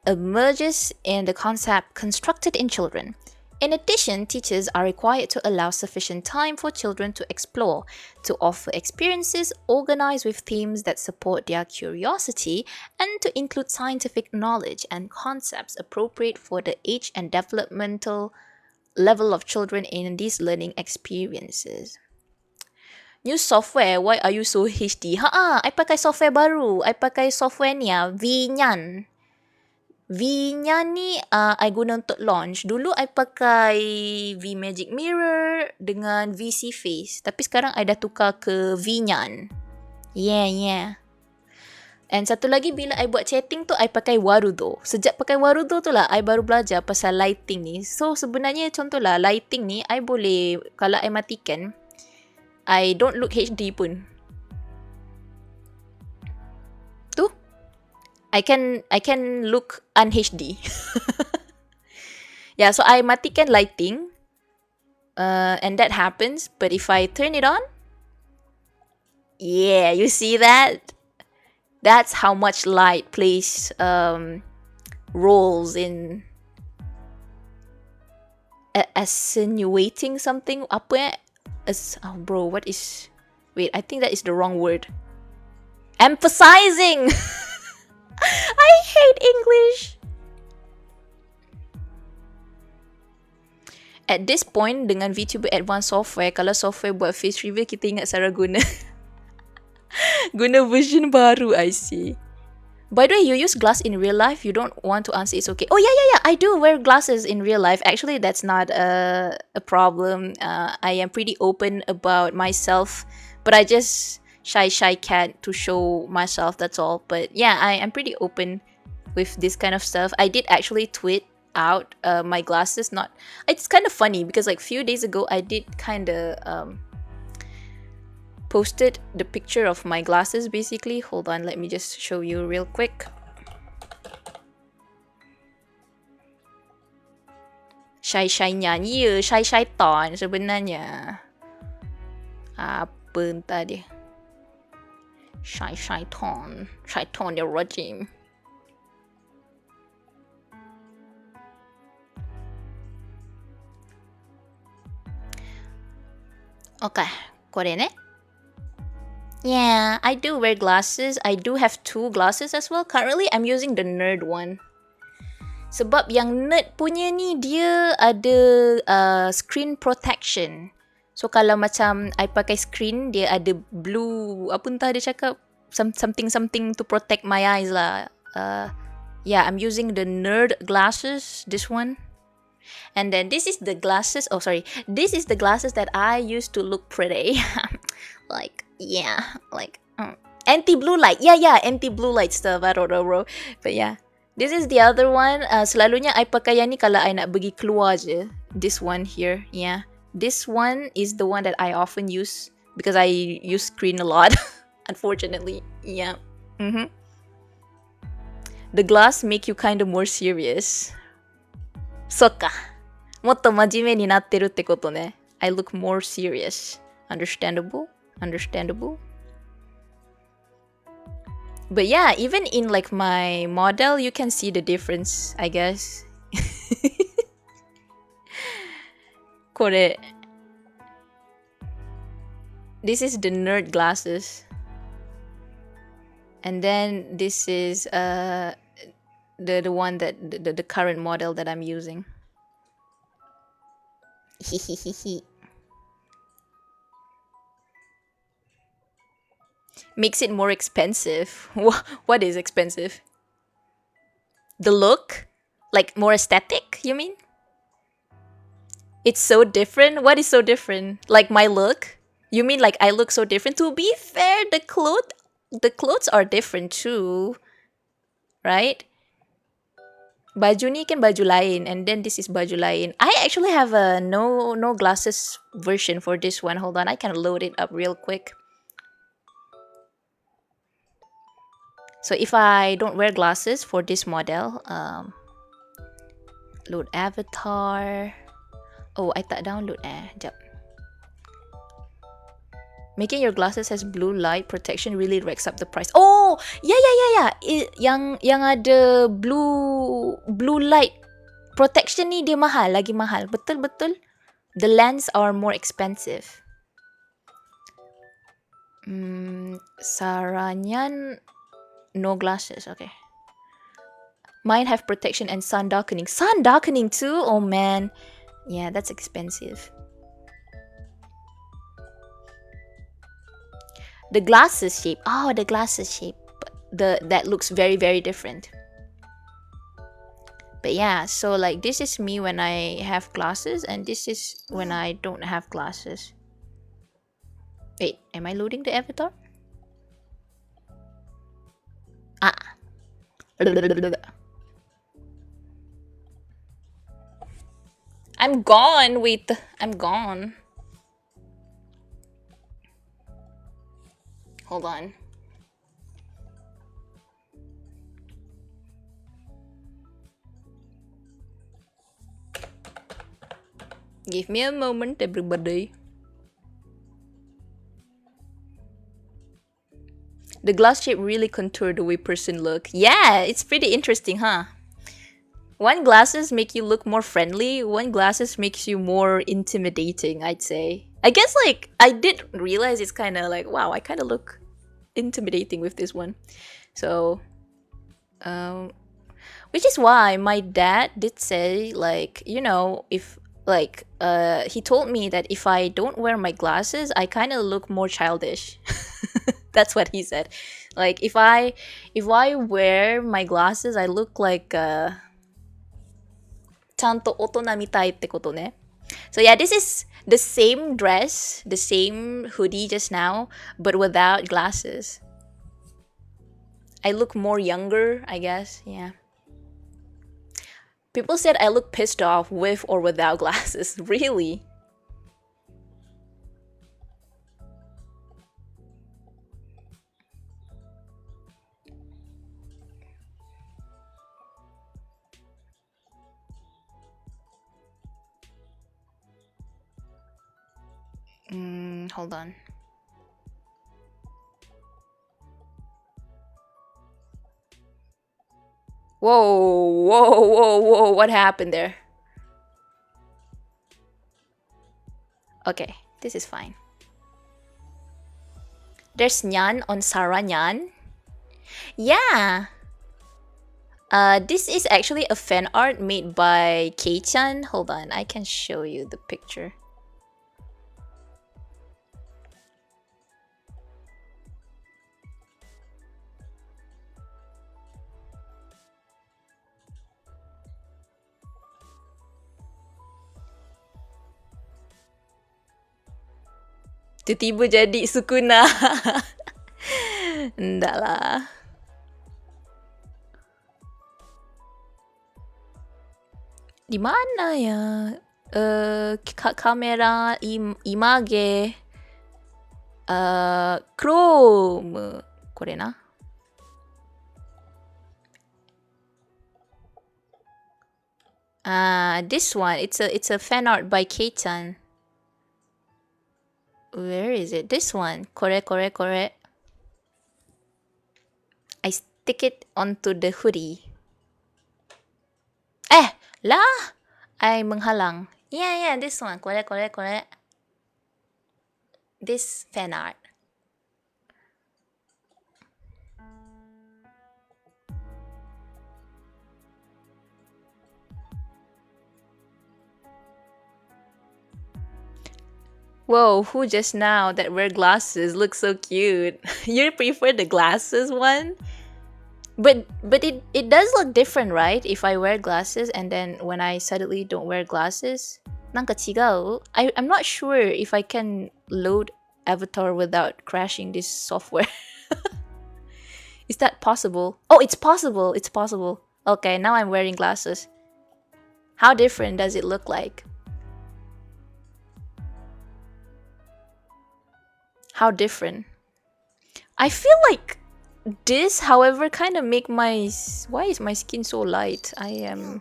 emerges in the concept constructed in children. In addition, teachers are required to allow sufficient time for children to explore, to offer experiences organized with themes that support their curiosity, and to include scientific knowledge and concepts appropriate for the age and developmental level of children in these learning experiences. New software, why are you so HD? I pakai software baru. I pakai software ni V-Nyan. V-Nyan ni I guna untuk launch. Dulu I pakai V-Magic Mirror dengan VC Face. Tapi sekarang I dah tukar ke V-Nyan. Yeah. And satu lagi, bila I buat chatting tu, I pakai Warudo. Sejak pakai Warudo tu lah, I baru belajar pasal lighting ni. So, sebenarnya contohlah, lighting ni, I boleh, kalau I matikan, I don't look HD pun. Tu, I can look un-HD. Yeah, so I matikan lighting, and that happens. But if I turn it on, yeah, you see that? That's how much light plays roles in attenuating something. Apa bro, what is... Wait, I think that is the wrong word. Emphasizing! I hate English! At this point, dengan VTuber Advanced Software, kalau software buat face reveal, kita ingat Sarah guna version baru, I see. By the way, you use glass in real life? You don't want to answer, it's okay. Oh yeah, I do wear glasses in real life. Actually, that's not a problem. I am pretty open about myself, but I just shy cat to show myself, that's all. But yeah, I am pretty open with this kind of stuff. I did actually tweet out my glasses. It's kind of funny because like few days ago I did kind of posted the picture of my glasses basically. Hold on, let me just show you real quick. Shy Nyan, ya, shy ton sebenarnya. Apa entah dia. Shy ton dia rajim. Okay, これね。Yeah, I do wear glasses. I do have 2 glasses as well. Currently, I'm using the nerd one. Sebab yang nerd punya ni, dia ada screen protection. So, kalau macam I pakai screen, dia ada blue, apa entah dia cakap, something to protect my eyes lah. Yeah, I'm using the nerd glasses, this one. And then this is the glasses, this is the glasses that I used to look pretty. Anti-blue light. Yeah, anti-blue light stuff. I don't know, bro. But yeah. This is the other one. Selalunya I pakai yang ni kalau I nak pergi keluar je. This one here. Yeah. This one is the one that I often use because I use screen a lot. Unfortunately. Yeah. The glass make you kind of more serious. そっか。もっと真面目になってるってことね。I look more serious. Understandable. But yeah, even in like my model, you can see the difference, I guess. これ This is the nerd glasses. And then this is the one that the current model that I'm using. Makes it more expensive. What is expensive? The look? Like more aesthetic, you mean? It's so different? What is so different? Like my look? You mean like I look so different? To be fair, the clothes are different too. Right? Baju ni kan baju lain, and then this is baju lain. I actually have a no glasses version for this one. Hold on, I can load it up real quick. So if I don't wear glasses for this model, load avatar. Oh, I tak download Jap. Making your glasses has blue light protection really racks up the price. Oh, yeah. Yang ada blue light protection ni dia mahal, lagi mahal. Betul. The lens are more expensive. Sara Nyan, no glasses. Okay. Mine have protection and sun darkening. Sun darkening too? Oh man. Yeah, that's expensive. The glasses shape. Oh, the glasses shape. That looks very, very different. But yeah, so like this is me when I have glasses, and this is when I don't have glasses. Wait, am I loading the avatar? I'm gone. Wait, I'm gone. Hold on. Give me a moment, everybody. The glass shape really contoured the way person look. Yeah, it's pretty interesting, huh? One glasses make you look more friendly. One glasses makes you more intimidating, I'd say. I guess like I did realize it's kind of like, wow, I kind of look intimidating with this one. So, which is why my dad did say like, you know, if like he told me that if I don't wear my glasses, I kind of look more childish. That's what he said. Like if I wear my glasses, I look like ちゃんと大人みたいってことね. So yeah, this is the same dress, the same hoodie just now, but without glasses. I look more younger, I guess. Yeah. People said I look pissed off with or without glasses. Really? Hold on. Whoa, what happened there? Okay, this is fine. There's Nyan on Sara Nyan. Yeah. This is actually a fan art made by Kei-chan. Hold on, I can show you the picture. Tiba-tiba jadi Sukuna. Enggak lah. Di mana ya? Kamera image. Chrome. これな. This one. It's a fan art by Kei-chan. Where is it? This one. Kore. I stick it onto the hoodie. Lah! Ay menghalang. Yeah, this one. Kore. This fan art. Whoa, who just now that wear glasses looks so cute. You prefer the glasses one? But it does look different, right? If I wear glasses and then when I suddenly don't wear glasses, なんか違う? I'm not sure if I can load Avatar without crashing this software. Is that possible? Oh, it's possible. It's possible. Okay, now I'm wearing glasses. How different does it look like? How different? I feel like this, however, kind of make my... Why is my skin so light? I am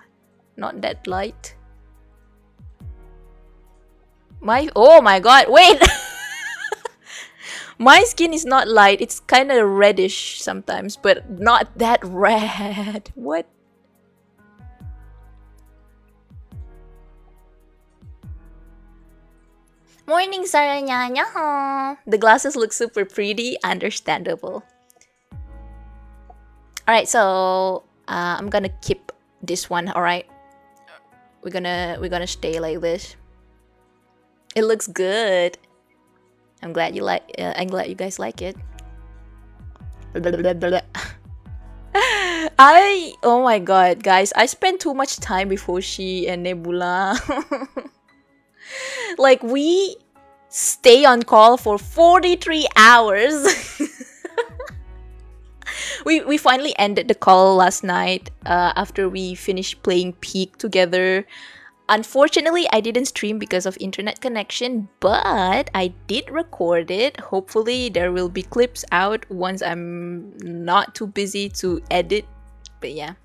not that light. Oh my god, wait! My skin is not light. It's kind of reddish sometimes, but not that red. What? Morning, Sara Nyan. The glasses look super pretty. Understandable. Alright, so I'm gonna keep this one, alright? We're gonna stay like this. It looks good. I'm glad you guys like it. Oh my god, guys, I spent too much time with Hoshi and Nebula. Like, we stay on call for 43 hours. We finally ended the call last night after we finished playing Peak together. Unfortunately, I didn't stream because of internet connection, but I did record it. Hopefully, there will be clips out once I'm not too busy to edit. But yeah.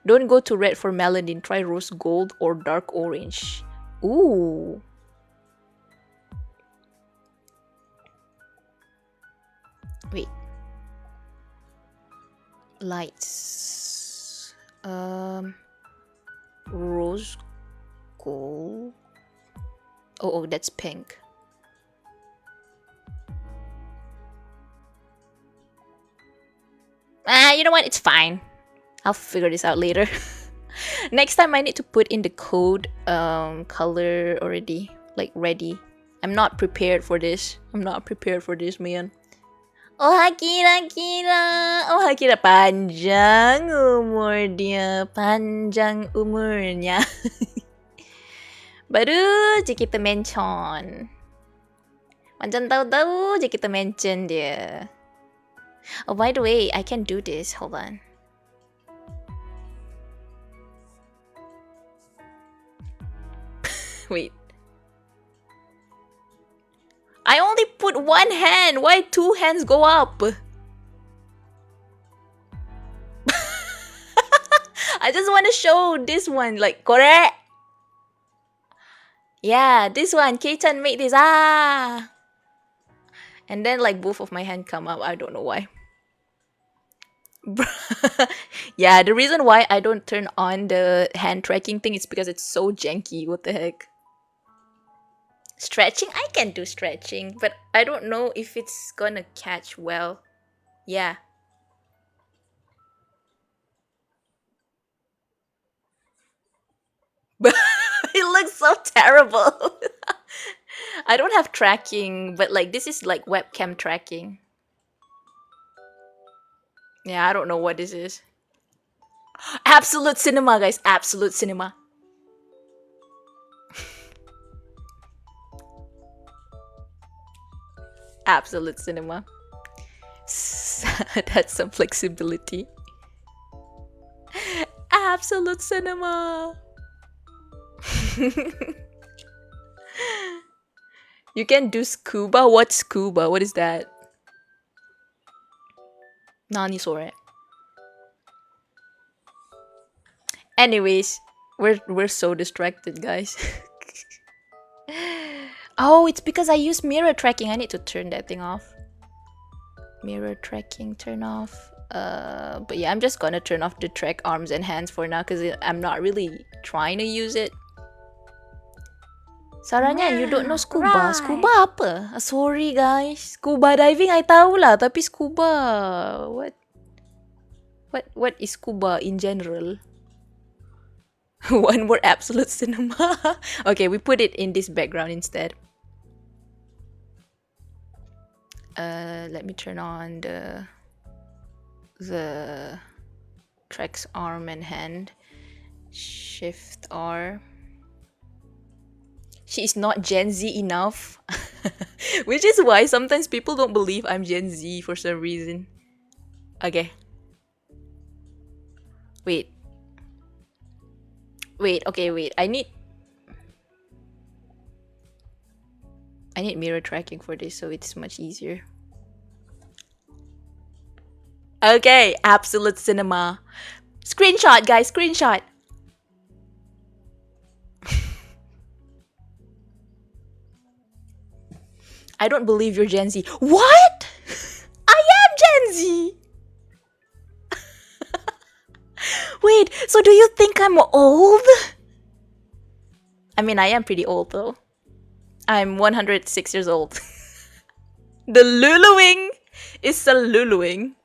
Don't go to red for melanin. Try rose gold or dark orange. Ooh. Wait. Lights. Rose gold. Oh, that's pink. You know what? It's fine. I'll figure this out later. Next time I need to put in the code color already, like ready. I'm not prepared for this. Man. Oh Hakira, panjang umur dia, panjang umurnya. Baru je kita mention. Macam tahu-tahu je kita mention dia. Oh, by the way, I can do this. Hold on. Wait. I only put one hand. Why two hands go up? I just want to show this one. Like, correct? Yeah, this one. Kei-chan made this. And then like both of my hand come up. I don't know why. Yeah, the reason why I don't turn on the hand tracking thing is because it's so janky. What the heck? Stretching? I can do stretching, but I don't know if it's gonna catch well. Yeah. It looks so terrible. I don't have tracking, but like this is like webcam tracking. Yeah, I don't know what this is. Absolute cinema, guys. Absolute cinema. Absolute cinema. That's some flexibility. Absolute cinema. You can do scuba? What's scuba? What is that? Nani sore. Anyways, we're so distracted, guys. Oh, it's because I use mirror tracking. I need to turn that thing off. Mirror tracking, turn off. But yeah, I'm just gonna turn off the track arms and hands for now because I'm not really trying to use it. Sara Nyan, you don't know scuba? Right. Scuba apa? Sorry guys. Scuba diving I tahu lah, tapi scuba what is scuba in general? One word, absolute cinema. Okay, we put it in this background instead. Let me turn on the tracks arm and hand. Shift R. She is not Gen Z enough. Which is why sometimes people don't believe I'm Gen Z for some reason. Okay. Wait. Okay, wait. I need mirror tracking for this so it's much easier. Okay, absolute cinema. Screenshot, guys, screenshot. I don't believe you're Gen Z. What? I am Gen Z. Wait, so do you think I'm old? I mean, I am pretty old though. I'm 106 years old. The luluing is a luluing.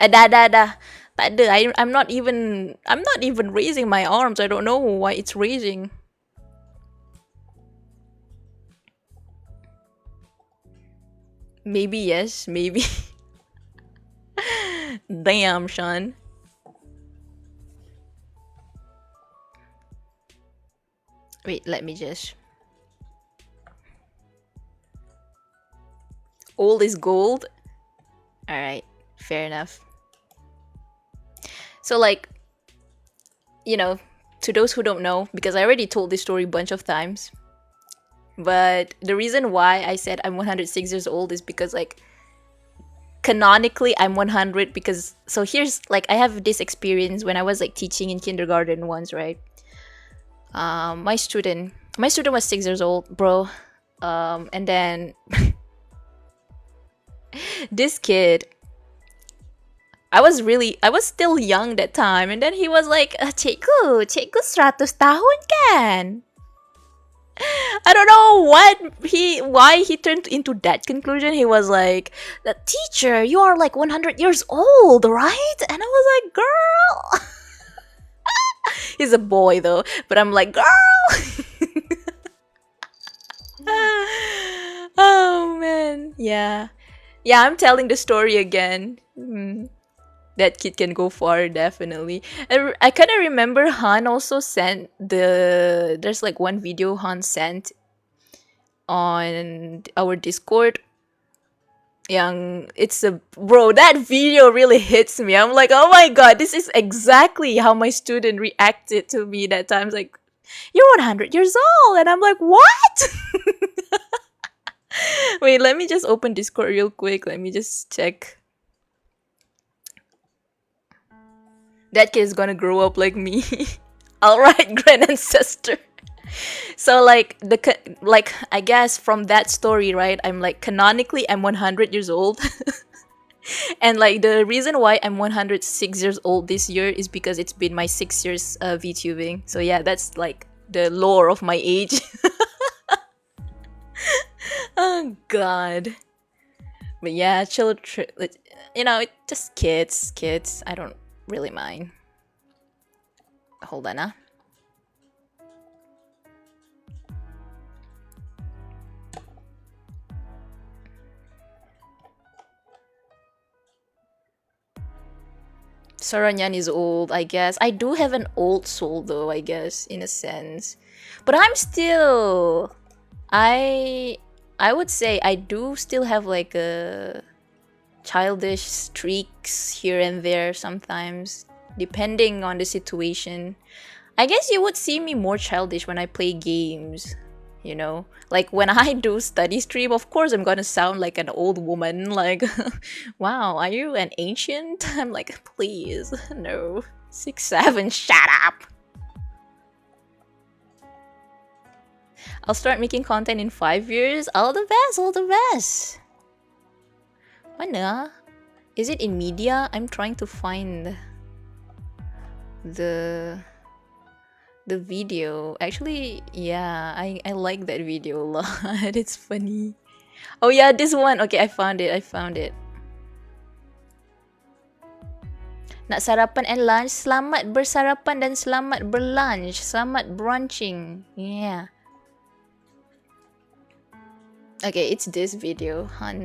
Da. Tak ada. I'm not even raising my arms. I don't know why it's raising. Maybe yes, maybe. Damn, Sean. Wait, let me just. Old is gold. Alright, fair enough. So, like, you know, to those who don't know, because I already told this story a bunch of times, but the reason why I said I'm 106 years old is because, like, canonically I'm 100 because, so here's, like, I have this experience when I was, like, teaching in kindergarten once, right? My student was 6 years old, bro. And then this kid, I was still young that time, and then he was like, cikgu 100 tahun kan? I don't know why he turned into that conclusion. He was like, the teacher, you are like 100 years old, right? And I was like, girl. He's a boy though, but I'm like, girl. Oh man, yeah, I'm telling the story again. That kid can go far, definitely. I kind of remember Han also sent there's like one video Han sent on our Discord. Bro, that video really hits me. I'm like, oh my god, this is exactly how my student reacted to me that time. It's like, you're 100 years old, and I'm like, what? Wait, let me just open Discord real quick. Let me just check. That kid is gonna grow up like me. Alright, grand ancestor. So like I guess from that story, right? I'm like, canonically I'm 100 years old. And like the reason why I'm 106 years old this year is because it's been my 6 years VTubing. So yeah, that's like the lore of my age. Oh god. But yeah, children, just kids. I don't really mind. Hold on, Sara Nyan is old, I guess. I do have an old soul though, I guess, in a sense. But I'm still, I would say I do still have like a childish streaks here and there sometimes, depending on the situation. I guess you would see me more childish when I play games, you know? Like when I do study stream, of course I'm gonna sound like an old woman, like, wow, are you an ancient? I'm like, please, no. 6'7", shut up! I'll start making content in 5 years. All the best! Mana? Is it in media? I'm trying to find the video. Actually, yeah, I like that video a lot. It's funny. Oh yeah, this one. Okay, I found it. Nak sarapan and lunch? Selamat bersarapan dan selamat berlunch. Selamat brunching. Yeah. Okay, it's this video. Han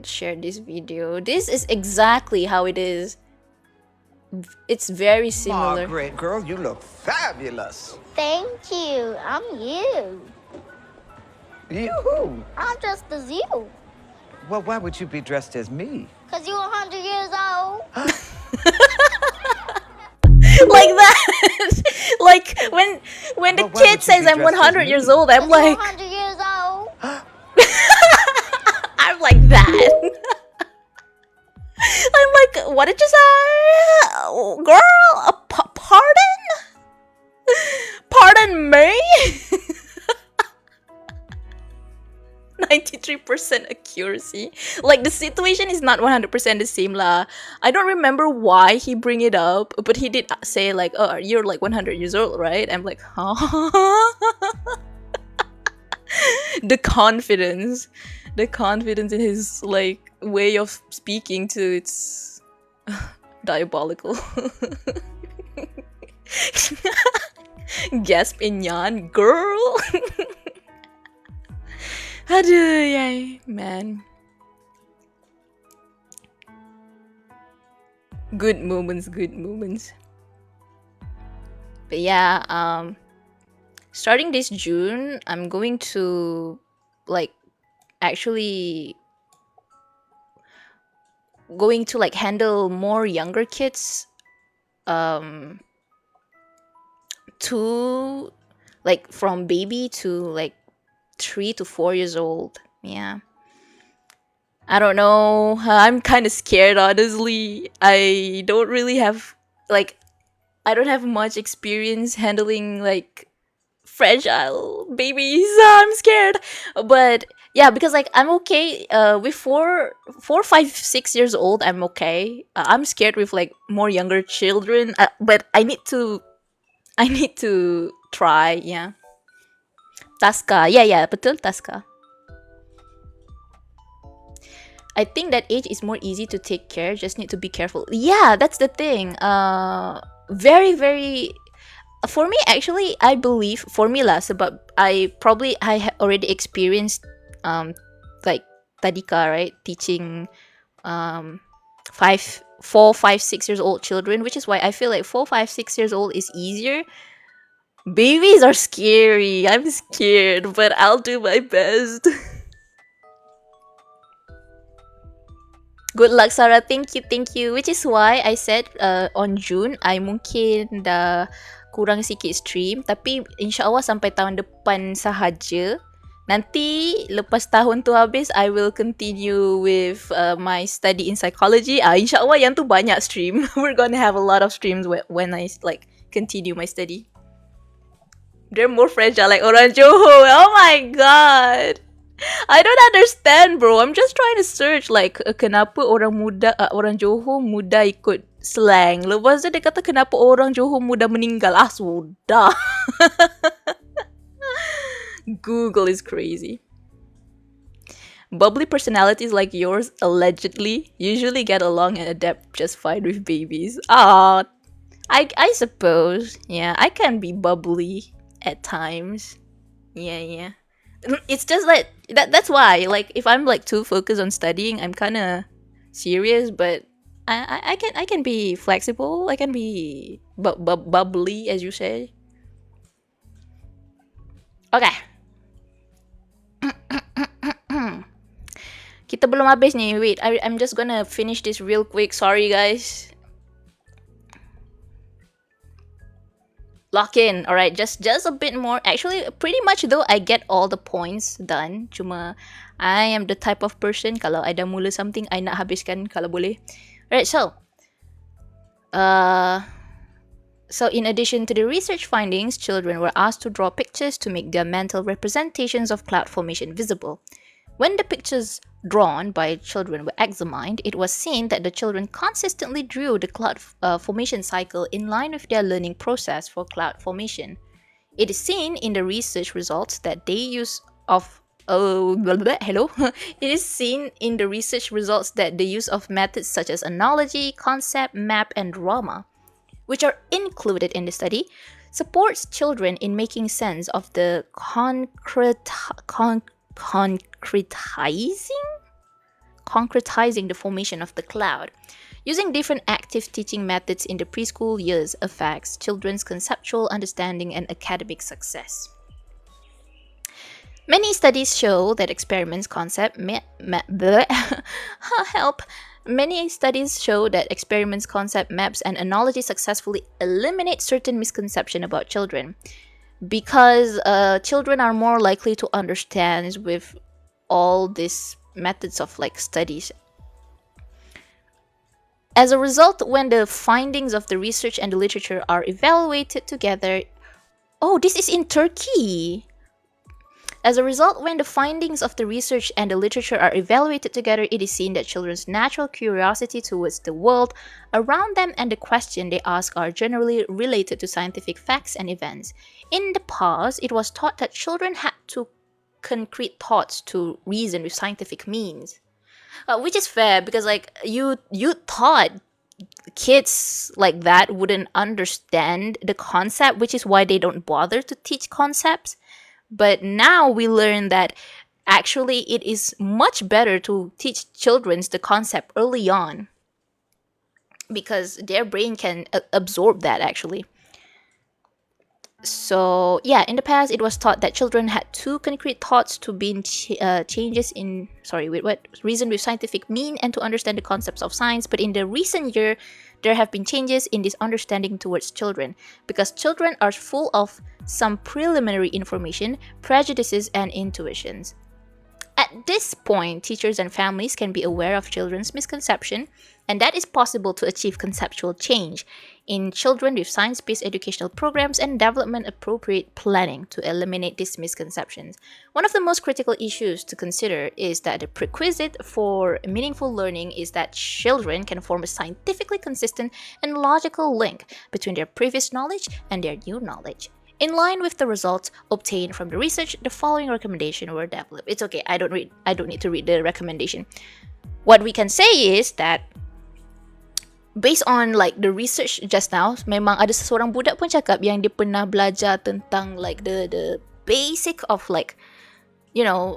shared this video. This is exactly how it is. It's very similar. Margaret, girl, you look fabulous. Thank you. I'm you. You who? I'm just as you. Well, why would you be dressed as me? Because you're 100 years old. Like that. Like when the kid says I'm 100 years old, I'm like, 100 years old. I'm like that. I'm like, what did you say? Girl, pardon? Pardon me? 93% accuracy. Like the situation is not 100% the same lah. I don't remember why he bring it up, but he did say like, "Oh, you're like 100 years old, right?" I'm like, "Huh?" the confidence in his like way of speaking to it's diabolical. Gasp in Nyan, girl. Aduh, yay, man. Good moments. But yeah, starting this June, I'm going to like actually going to like handle more younger kids to like from baby to like 3 to 4 years old. Yeah, I don't know, I'm kind of scared, honestly. I don't really have like I don't have much experience handling like fragile babies. I'm scared, but yeah, because like I'm okay with 4, 5, 6 years old. I'm okay. I'm scared with like more younger children, but I need to try. Yeah, Taska. Yeah, betul Taska. I think that age is more easy to take care. Just need to be careful. Yeah, that's the thing. Very very for me actually, I believe for me lah sebab I already experienced like tadika, right, teaching 4, 5, 6 years old children, which is why I feel like 4, 5, 6 years old is easier. Babies are scary. I'm scared, but I'll do my best. Good luck, Sarah. Thank you. Which is why I said on June, I mungkin dah kurang sikit stream. Tapi insyaAllah sampai tahun depan sahaja. Nanti lepas tahun tu habis, I will continue with my study in psychology. InsyaAllah yang tu banyak stream. We're gonna have a lot of streams when I like continue my study. They're more fragile like orang Johor. Oh my god. I don't understand, bro. I'm just trying to search like kenapa orang Johor muda ikut slang. Lepas tu dia kata kenapa orang Johor muda meninggal. Sudah. Google is crazy. Bubbly personalities like yours allegedly usually get along and adapt just fine with babies. I suppose. Yeah, I can be bubbly at times. Yeah. It's just like that's why like if I'm like too focused on studying, I'm kind of serious, but I can be flexible. I can be bubbly, as you say. Okay. Kita belum habis nih. Wait, I'm just gonna finish this real quick. Sorry guys. Lock in. Alright, just a bit more. Actually, pretty much though, I get all the points done. Cuma, I am the type of person, kalau I dah mula something, I nak habiskan kalau boleh. Alright, so in addition to the research findings, children were asked to draw pictures to make their mental representations of cloud formation visible. When the pictures drawn by children were examined, it was seen that the children consistently drew the cloud formation cycle in line with their learning process for cloud formation. It is seen in the research results that they use of It is seen in the research results that the use of methods such as analogy, concept, map, and drama, which are included in the study, supports children in making sense of the concretizing the formation of the cloud. Using different active teaching methods in the preschool years affects children's conceptual understanding and academic success. Many studies show that experiments concept Many studies show that experiments, concept maps, and analogy successfully eliminate certain misconceptions about children, because children are more likely to understand with all these methods of like studies. As a result, when the findings of the research and the literature are evaluated together, oh, this is in Turkey. As a result, when the findings of the research and the literature are evaluated together, it is seen that children's natural curiosity towards the world around them and the question they ask are generally related to scientific facts and events. In the past, it was thought that children had to concrete thoughts to reason with scientific means. Which is fair because like you thought kids like that wouldn't understand the concept, which is why they don't bother to teach concepts. But now we learn that actually it is much better to teach children the concept early on because their brain can absorb that actually. So yeah, in the past it was thought that children had two concrete thoughts to be changes in reason with scientific mean and to understand the concepts of science. But in the recent year, there have been changes in this understanding towards children because children are full of some preliminary information, prejudices, and intuitions. At this point, teachers and families can be aware of children's misconception, and that is possible to achieve conceptual change in children with science-based educational programs and development appropriate planning to eliminate these misconceptions. One of the most critical issues to consider is that the prerequisite for meaningful learning is that children can form a scientifically consistent and logical link between their previous knowledge and their new knowledge. In line with the results obtained from the research, the following recommendation were developed. It's okay, I don't need to read the recommendation. What we can say is that based on like the research just now, memang ada seseorang budak pun cakap yang dia pernah belajar tentang like the basic of like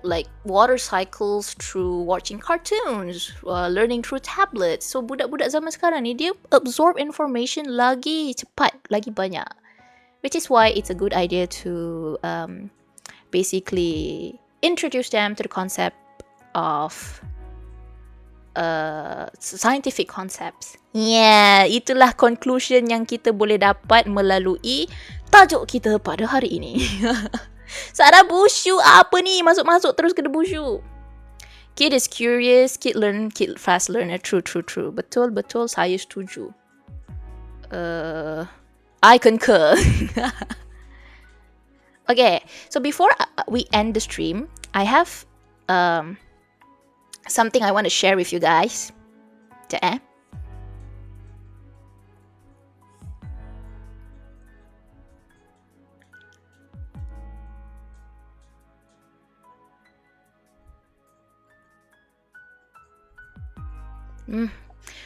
like water cycles through watching cartoons, learning through tablets. So budak-budak zaman sekarang ni dia absorb information lagi cepat, lagi banyak. Which is why it's a good idea to basically introduce them to the concept of scientific concepts. Yeah, itulah conclusion yang kita boleh dapat melalui tajuk kita pada hari ini. Sara busyu apa ni? Masuk-masuk terus kena busyu. Kid is curious, kid fast learner. True. Betul, saya setuju. I concur. Okay, so before we end the stream, I have something I want to share with you guys.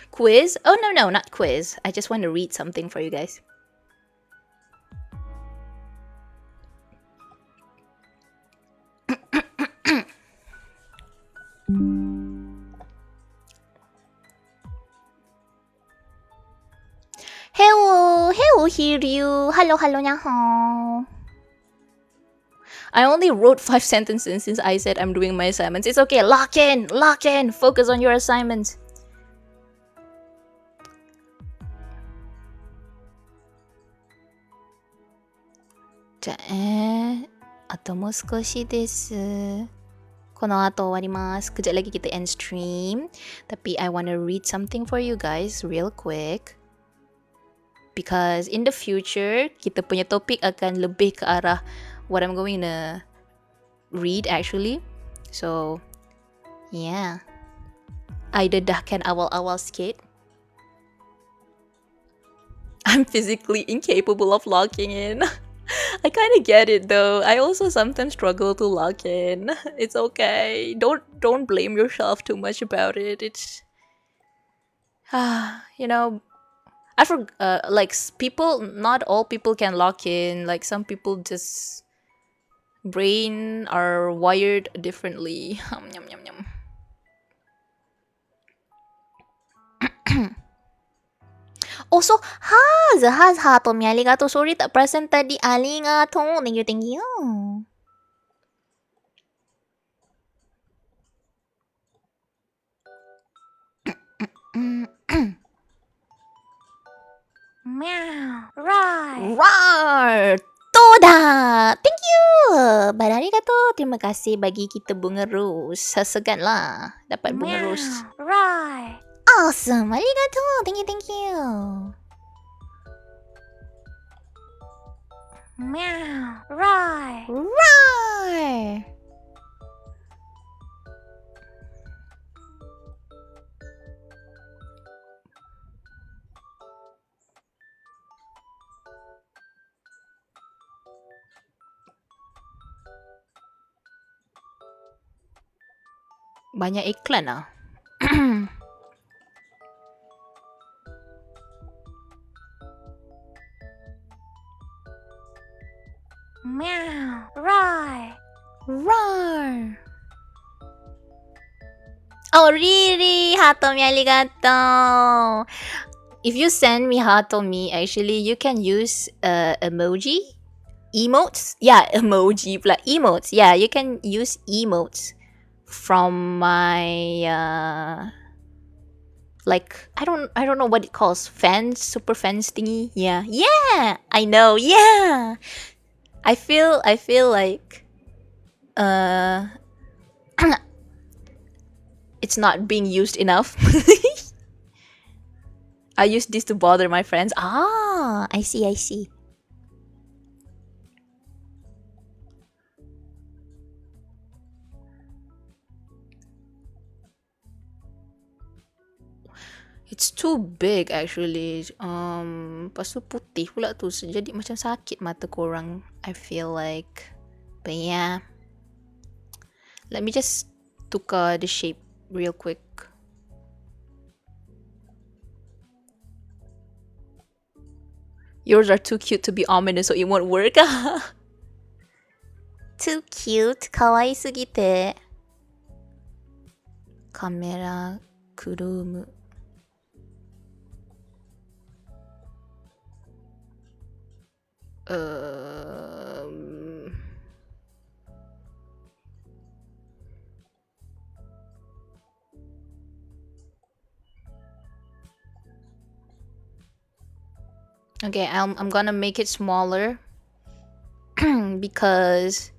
Quiz? Oh, no, not quiz. I just want to read something for you guys. Hello, Hiryu. Hello, nyaho. I only wrote 5 sentences since I said I'm doing my assignments. It's okay. Lock in. Focus on your assignments. じゃあ、あともう少しです。この後終わります。Kejap lagi kita end stream. Tapi I want to read something for you guys real quick. Because in the future, kita punya topik akan lebih ke arah what I'm going to read actually. So, yeah. I dedahkan awal-awal sikit. I'm physically incapable of logging in. I kind of get it though. I also sometimes struggle to log in. It's okay. Don't blame yourself too much about it. It's I like people, not all people can log in. Like some people just brain are wired differently. Yum, yum, yum. Also, Hatomi, arigato. Sorry tak present tadi. Arigato. Thank you. Meow. Roar. Roar. Toda. Thank you. Arigato. Terima kasih bagi kita bunga rose. Sesegan lah dapat bunga rose. Roar. Awesome. Arigato. Thank you. Meow. Roar. Roar. Banyak iklan ah. Meow. Roar. Roar. Oh, really? Hatomi arigato. If you send me Hatomi, actually, you can use emoji. Emotes? Yeah, emoji. Emotes. Yeah, you can use emotes from my like I don't know what it calls, fans, super fans thingy. Yeah. I know. Yeah. I feel like it's not being used enough. I use this to bother my friends. Ah, I see. It's too big actually. Lepas tu putih pula tu. Jadi macam sakit mata korang. I feel like. But yeah. Let me just tukar the shape real quick. Yours are too cute to be ominous, so it won't work. Too cute. Kawaii sugite. Kamera kurumu. Okay, I'm gonna make it smaller because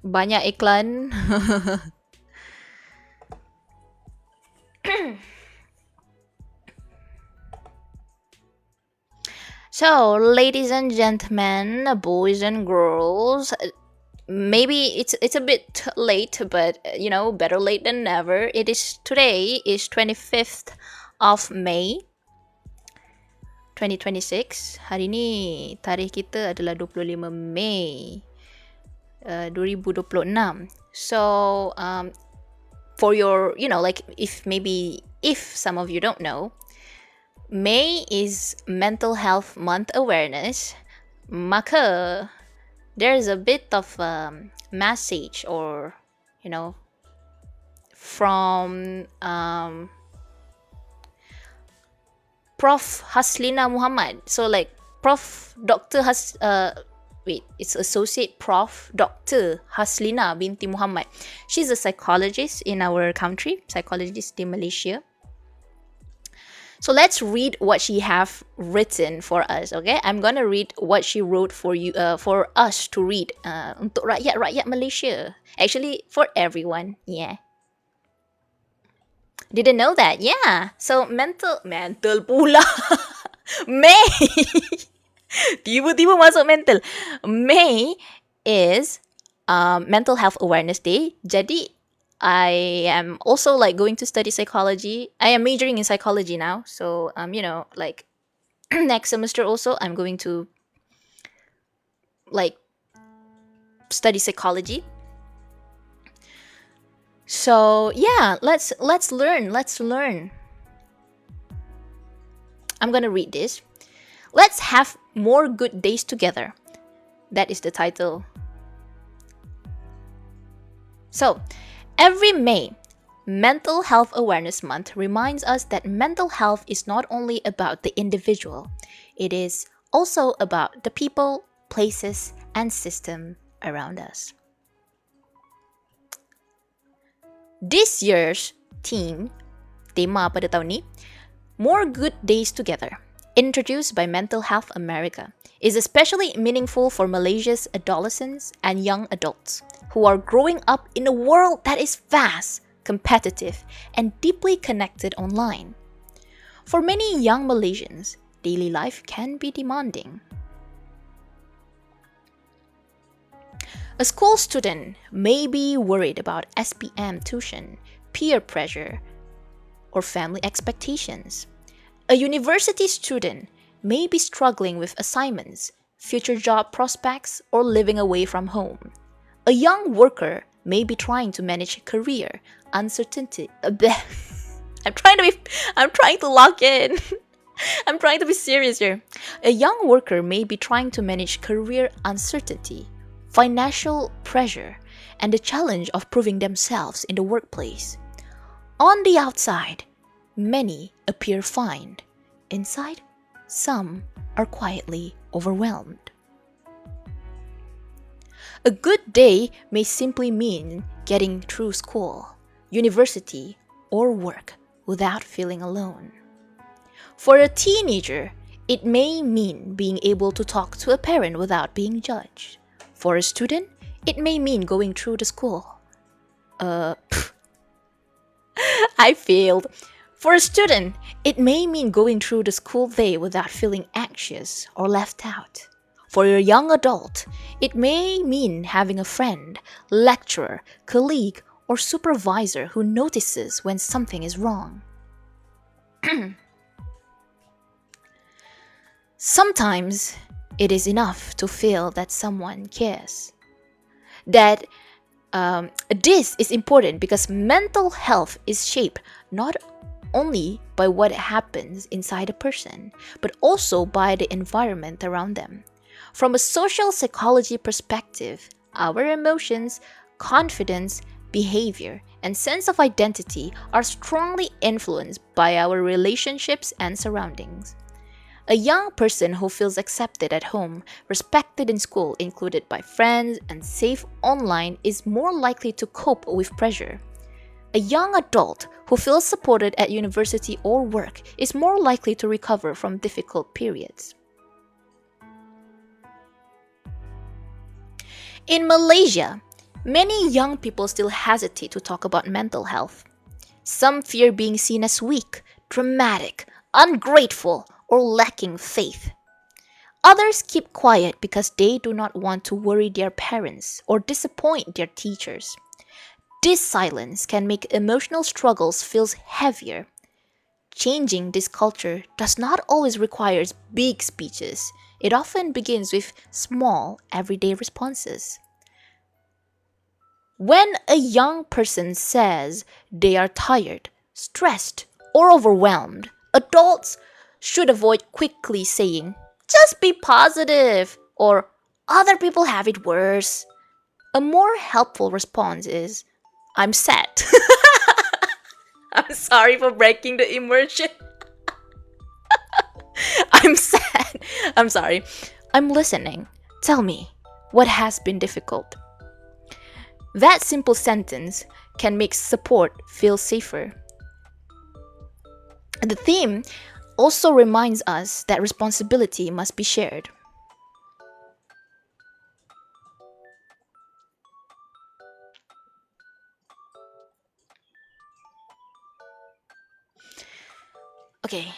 banyak iklan. So, ladies and gentlemen, boys and girls, maybe it's a bit late, but you know, better late than never. Today is 25th of May 2026. Hari ni tarikh kita adalah 25 Mei 2026. So for your, you know, like if some of you don't know, May is Mental Health Month awareness. Maka there's a bit of message, or you know, from Prof Haslina Muhammad. So like Prof Dr. It's Associate Prof Dr. Haslina binti Muhammad. She's a psychologist in our country, psychologist in Malaysia. So let's read what she have written for us, okay? I'm gonna read what she wrote for you, for us to read, untuk rakyat Malaysia. Actually, for everyone, yeah. Didn't know that, yeah. So mental pula. May. Tiba-tiba masuk mental. May is Mental Health Awareness Day. Jadi I am also like going to study psychology. I am majoring in psychology now. So you know, like next semester also I'm going to like study psychology. So yeah, let's learn. I'm gonna read this. Let's have more good days together. That is the title. So, every May, Mental Health Awareness Month reminds us that mental health is not only about the individual, it is also about the people, places, and system around us. This year's tema pada tahun ni, More Good Days Together, introduced by Mental Health America, is especially meaningful for Malaysia's adolescents and young adults who are growing up in a world that is vast, competitive, and deeply connected online. For many young Malaysians, daily life can be demanding. A school student may be worried about SPM tuition, peer pressure, or family expectations. A university student may be struggling with assignments, future job prospects, or living away from home. A young worker may be trying to manage career uncertainty. I'm trying to lock in. I'm trying to be serious here. A young worker may be trying to manage career uncertainty, financial pressure, and the challenge of proving themselves in the workplace. On the outside, many appear fine. Inside, some are quietly overwhelmed. A good day may simply mean getting through school, university, or work without feeling alone. For a teenager, it may mean being able to talk to a parent without being judged. For a student, it may mean going through the school. I failed. For a student, it may mean going through the school day without feeling anxious or left out. For a young adult, it may mean having a friend, lecturer, colleague, or supervisor who notices when something is wrong. Sometimes it is enough to feel that someone cares. That this is important because mental health is shaped not only by what happens inside a person, but also by the environment around them. From a social psychology perspective, our emotions, confidence, behavior, and sense of identity are strongly influenced by our relationships and surroundings. A young person who feels accepted at home, respected in school, included by friends, and safe online is more likely to cope with pressure. A young adult who feels supported at university or work is more likely to recover from difficult periods. In Malaysia, many young people still hesitate to talk about mental health. Some fear being seen as weak, dramatic, ungrateful, or lacking faith. Others keep quiet because they do not want to worry their parents or disappoint their teachers. This silence can make emotional struggles feel heavier. Changing this culture does not always require big speeches. It often begins with small, everyday responses. When a young person says they are tired, stressed, or overwhelmed, adults should avoid quickly saying, "Just be positive," or "Other people have it worse." A more helpful response is, "I'm sad." I'm sorry for breaking the immersion. I'm sad. I'm sorry. I'm listening. Tell me, what has been difficult? That simple sentence can make support feel safer. The theme also reminds us that responsibility must be shared. Okay.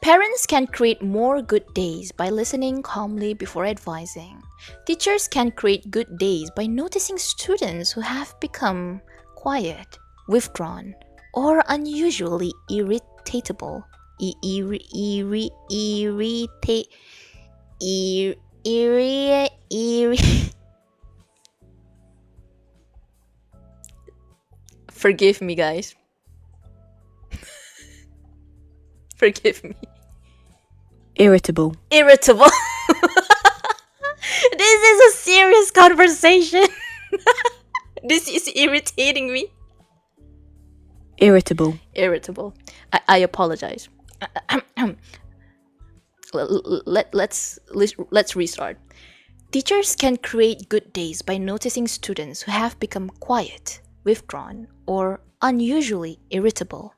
Parents can create more good days by listening calmly before advising. Teachers can create good days by noticing students who have become quiet, withdrawn, or unusually irritable. Forgive me, guys. Forgive me. Irritable. Irritable. This is a serious conversation. This is irritating me. Irritable. Irritable. I apologize. Let's restart. Teachers can create good days by noticing students who have become quiet, withdrawn, or unusually irritable.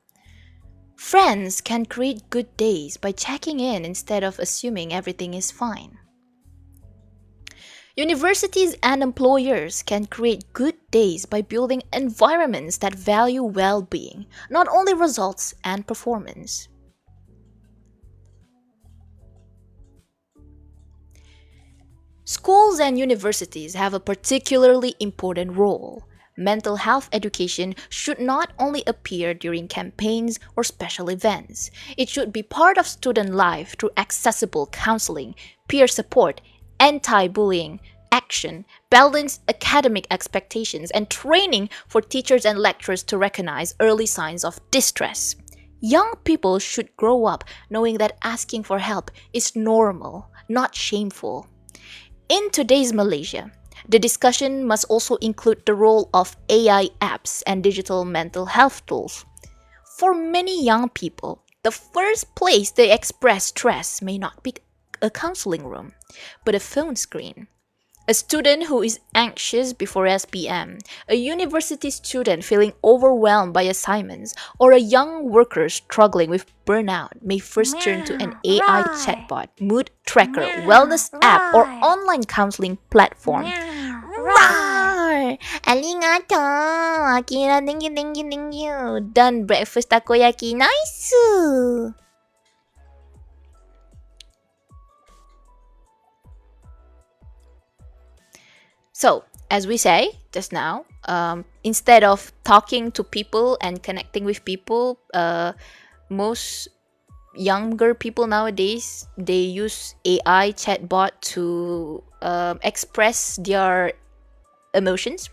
Friends can create good days by checking in instead of assuming everything is fine. Universities and employers can create good days by building environments that value well-being, not only results and performance. Schools and universities have a particularly important role. Mental health education should not only appear during campaigns or special events. It should be part of student life through accessible counseling, peer support, anti-bullying, action, balanced academic expectations, and training for teachers and lecturers to recognize early signs of distress. Young people should grow up knowing that asking for help is normal, not shameful. In today's Malaysia, the discussion must also include the role of AI apps and digital mental health tools. For many young people, the first place they express stress may not be a counseling room, but a phone screen. A student who is anxious before SPM, a university student feeling overwhelmed by assignments, or a young worker struggling with burnout may first turn to an AI Right. chatbot, mood tracker, wellness app, or Right. online counseling platform. Right. Arigato! Akira, thank you, thank you, thank you. Done breakfast takoyaki, nice! So, as we say just now, instead of talking to people and connecting with people, most younger people nowadays they use AI chatbot to express their emotions,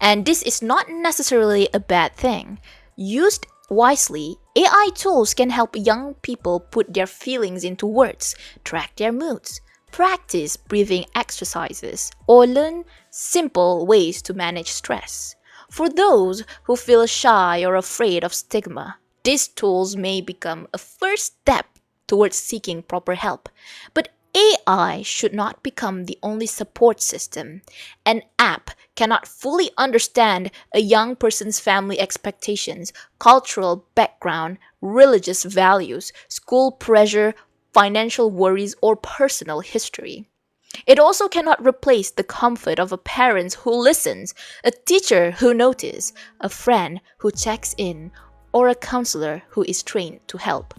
and this is not necessarily a bad thing. Used wisely, AI tools can help young people put their feelings into words, track their moods, practice breathing exercises, or learn simple ways to manage stress. For those who feel shy or afraid of stigma, these tools may become a first step towards seeking proper help. But AI should not become the only support system. An app cannot fully understand a young person's family expectations, cultural background, religious values, school pressure, financial worries, or personal history. It also cannot replace the comfort of a parent who listens, a teacher who notices, a friend who checks in, or a counselor who is trained to help.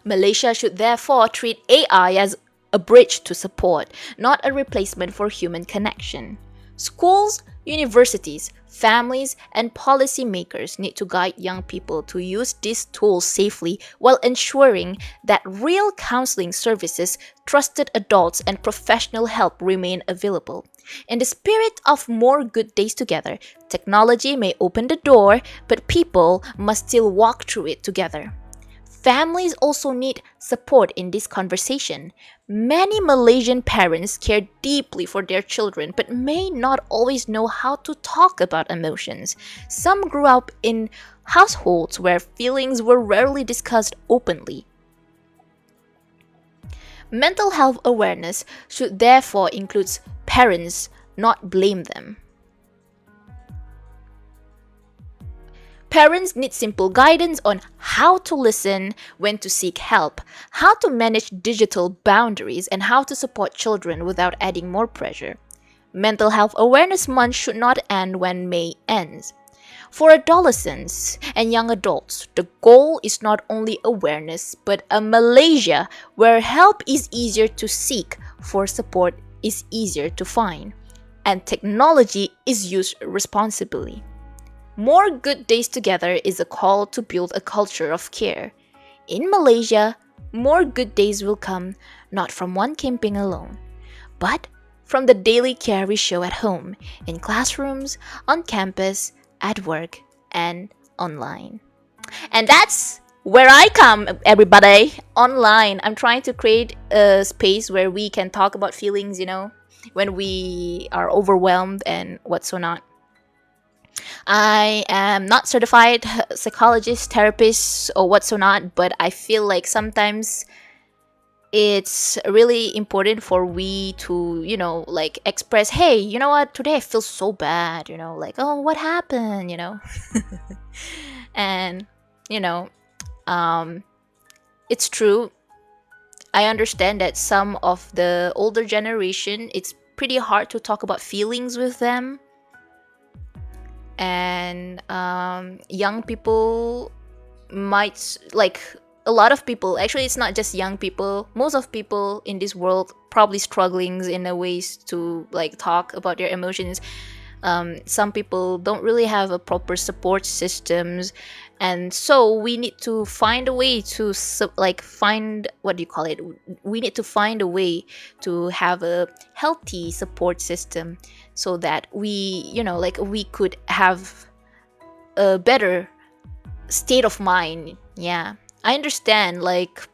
Malaysia should therefore treat AI as a bridge to support, not a replacement for human connection. Schools, universities, families, and policymakers need to guide young people to use these tools safely while ensuring that real counseling services, trusted adults, and professional help remain available. In the spirit of more good days together, technology may open the door, but people must still walk through it together. Families also need support in this conversation. Many Malaysian parents care deeply for their children but may not always know how to talk about emotions. Some grew up in households where feelings were rarely discussed openly. Mental health awareness should therefore include parents, not blame them. Parents need simple guidance on how to listen, when to seek help, how to manage digital boundaries, and how to support children without adding more pressure. Mental Health Awareness Month should not end when May ends. For adolescents and young adults, the goal is not only awareness, but a Malaysia where help is easier to seek, for support is easier to find, and technology is used responsibly. More Good Days Together is a call to build a culture of care. In Malaysia, more good days will come not from one camping alone, but from the daily care we show at home, in classrooms, on campus, at work, and online. And that's where I come, everybody, online. I'm trying to create a space where we can talk about feelings, when we are overwhelmed and what's so not. I am not certified psychologist, therapist, or what's so not, but I feel like sometimes it's really important for we to, express, hey, you know what, today I feel so bad, oh, what happened, And, it's true. I understand that some of the older generation, it's pretty hard to talk about feelings with them. And young people might, a lot of people, actually it's not just young people, most of people in this world probably struggling in a ways to talk about their emotions. Some people don't really have a proper support systems, And so we need to find a way to find, what do you call it, we need to find a way to have a healthy support system, so that we, we could have a better state of mind. Yeah, I understand. Like,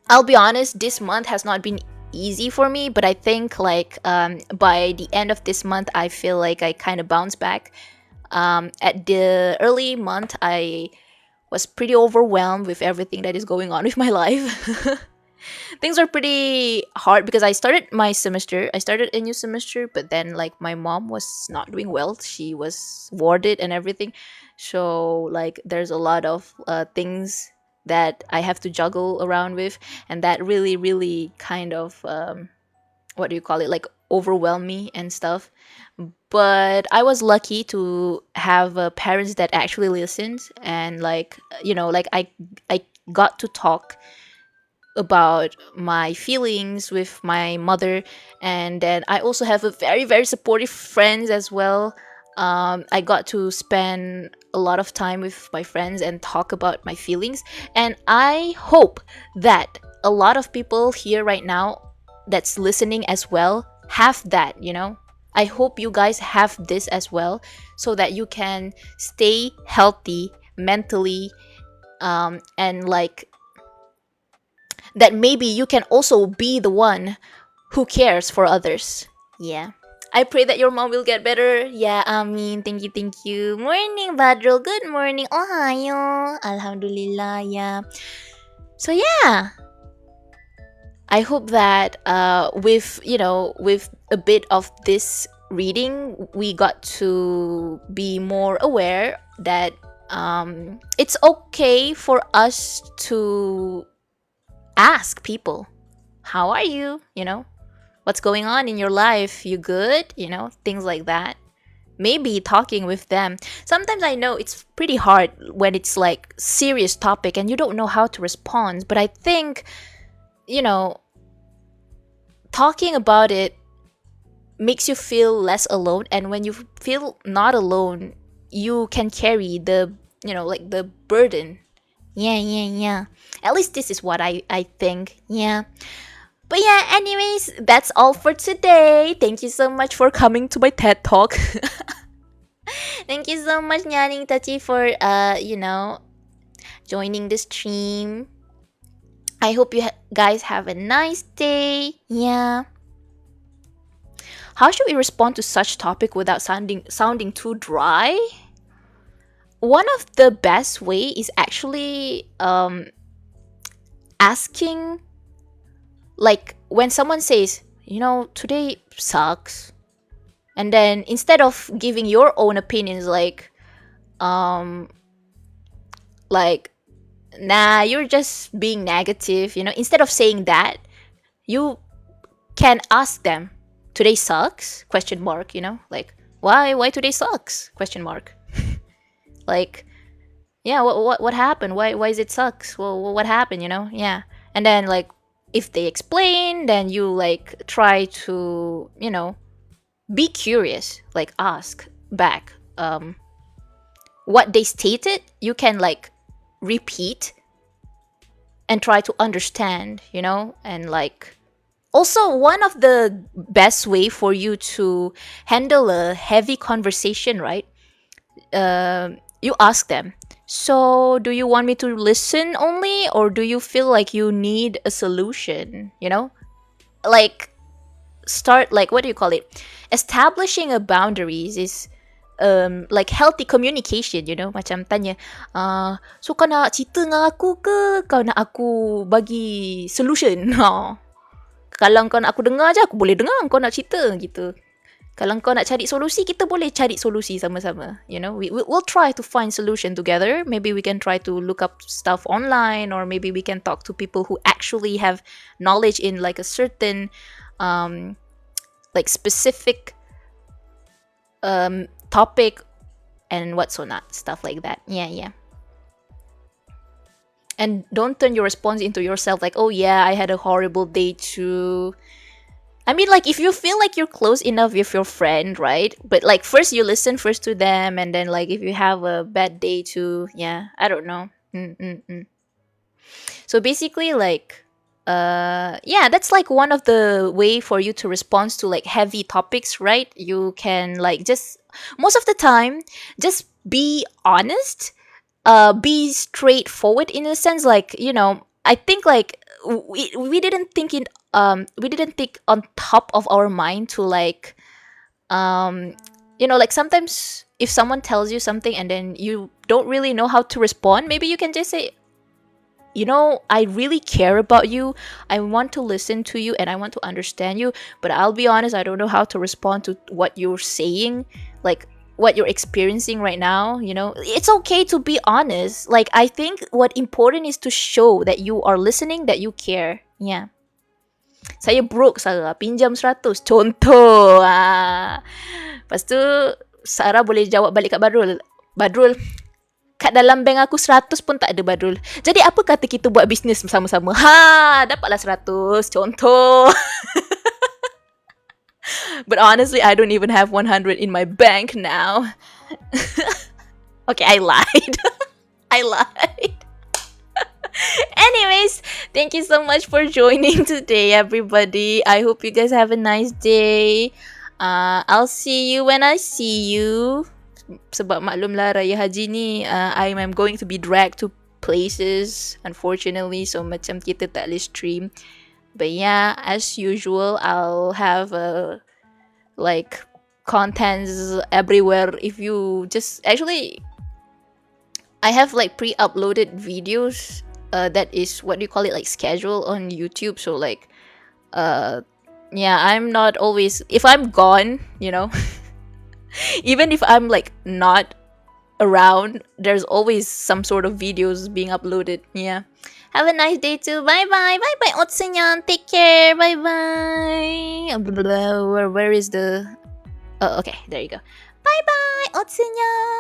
I'll be honest, this month has not been easy for me, but I think by the end of this month, I feel like I kind of bounce back. At the early month, I was pretty overwhelmed with everything that is going on with my life. Things are pretty hard because I started a new semester, but then like my mom was not doing well. She was warded and everything. So like there's a lot of things that I have to juggle around with, and that really, really kind of what do you call it, like overwhelm me and stuff. But I was lucky to have parents that actually listened, and I got to talk about my feelings with my mother. And then I also have a very, very supportive friends as well. I got to spend a lot of time with my friends and talk about my feelings, and I hope that a lot of people here right now that's listening as well have that. I hope you guys have this as well, so that you can stay healthy mentally, and like that maybe you can also be the one who cares for others. Yeah. I pray that your mom will get better. Yeah, amin. Thank you, thank you. Morning, Badrul. Good morning. Ohayo. Alhamdulillah, yeah. So yeah. I hope that with a bit of this reading, we got to be more aware that it's okay for us to ask people, how are you? What's going on in your life? You good? Things like that. Maybe talking with them. Sometimes I know it's pretty hard when it's like serious topic and you don't know how to respond. But I think, talking about it makes you feel less alone. And when you feel not alone, you can carry the, the burden. Yeah. At least this is what I think. Yeah. But yeah, anyways, that's all for today. Thank you so much for coming to my TED Talk. Thank you so much, Nyaning Tachi, for joining the stream. I hope you guys have a nice day. Yeah. How should we respond to such topic without sounding too dry? One of the best way is actually asking, like when someone says, today sucks, and then instead of giving your own opinions, like nah, you're just being negative, instead of saying that, you can ask them, today sucks, question mark, like why today sucks, question mark. Like, yeah, what happened, why is it sucks, well, what happened, yeah. And then like if they explain, then you like try to be curious, like ask back what they stated. You can like repeat and try to understand, and like also one of the best way for you to handle a heavy conversation, right? You ask them, so do you want me to listen only, or do you feel like you need a solution? Like start, like, what do you call it, establishing a boundaries is like healthy communication, macam tanya, so kau nak cerita dengan aku ke kau nak aku bagi solution? Kalau kau nak aku dengar je, aku boleh dengar. Kau nak cerita gitu, kalau kau nak cari solusi, kita boleh cari solusi sama-sama. We'll try to find solution together. Maybe we can try to look up stuff online, or maybe we can talk to people who actually have knowledge in like a certain like specific topic and what's so not, stuff like that. Yeah. And don't turn your response into yourself, like, oh yeah, I had a horrible day too. I mean, like, if you feel like you're close enough with your friend, right? But like, first you listen first to them, and then like, if you have a bad day too, yeah, I don't know. Mm-mm-mm. So basically, like, yeah, that's like one of the way for you to respond to like heavy topics, right? You can like just most of the time just be honest, be straightforward in a sense, like, I think like we didn't think it we didn't think on top of our mind to like like sometimes if someone tells you something and then you don't really know how to respond, maybe you can just say, I really care about you. I want to listen to you and I want to understand you, but I'll be honest, I don't know how to respond to what you're saying, like what you're experiencing right now. It's okay to be honest. Like, I think what important is to show that you are listening, that you care. Yeah. Saya broke, Sarah. Pinjam 100. Contoh. Lepas tu, Sarah boleh jawab balik kat Badrul. Badrul, kat dalam bank aku 100 pun tak ada, Badrul. Jadi apa kata kita buat bisnes sama-sama? Dapatlah 100. Contoh. But honestly, I don't even have 100 in my bank now. Okay, I lied. I lied. Anyways, thank you so much for joining today, everybody. I hope you guys have a nice day. I'll see you when I see you. Sebab maklumlah Raya Haji ni, I am going to be dragged to places, unfortunately. So macam kita tak boleh stream. But yeah, as usual, I'll have like contents everywhere. If you just actually, I have like pre-uploaded videos. That is what you call it, like schedule on YouTube. So like, yeah, I'm not always, if I'm gone, even if I'm like not around, there's always some sort of videos being uploaded. Yeah. Have a nice day too. Bye bye. Bye bye, Otsenyan. Take care. Bye bye. Where is the... Oh, okay. There you go. Bye bye, Otsenyan.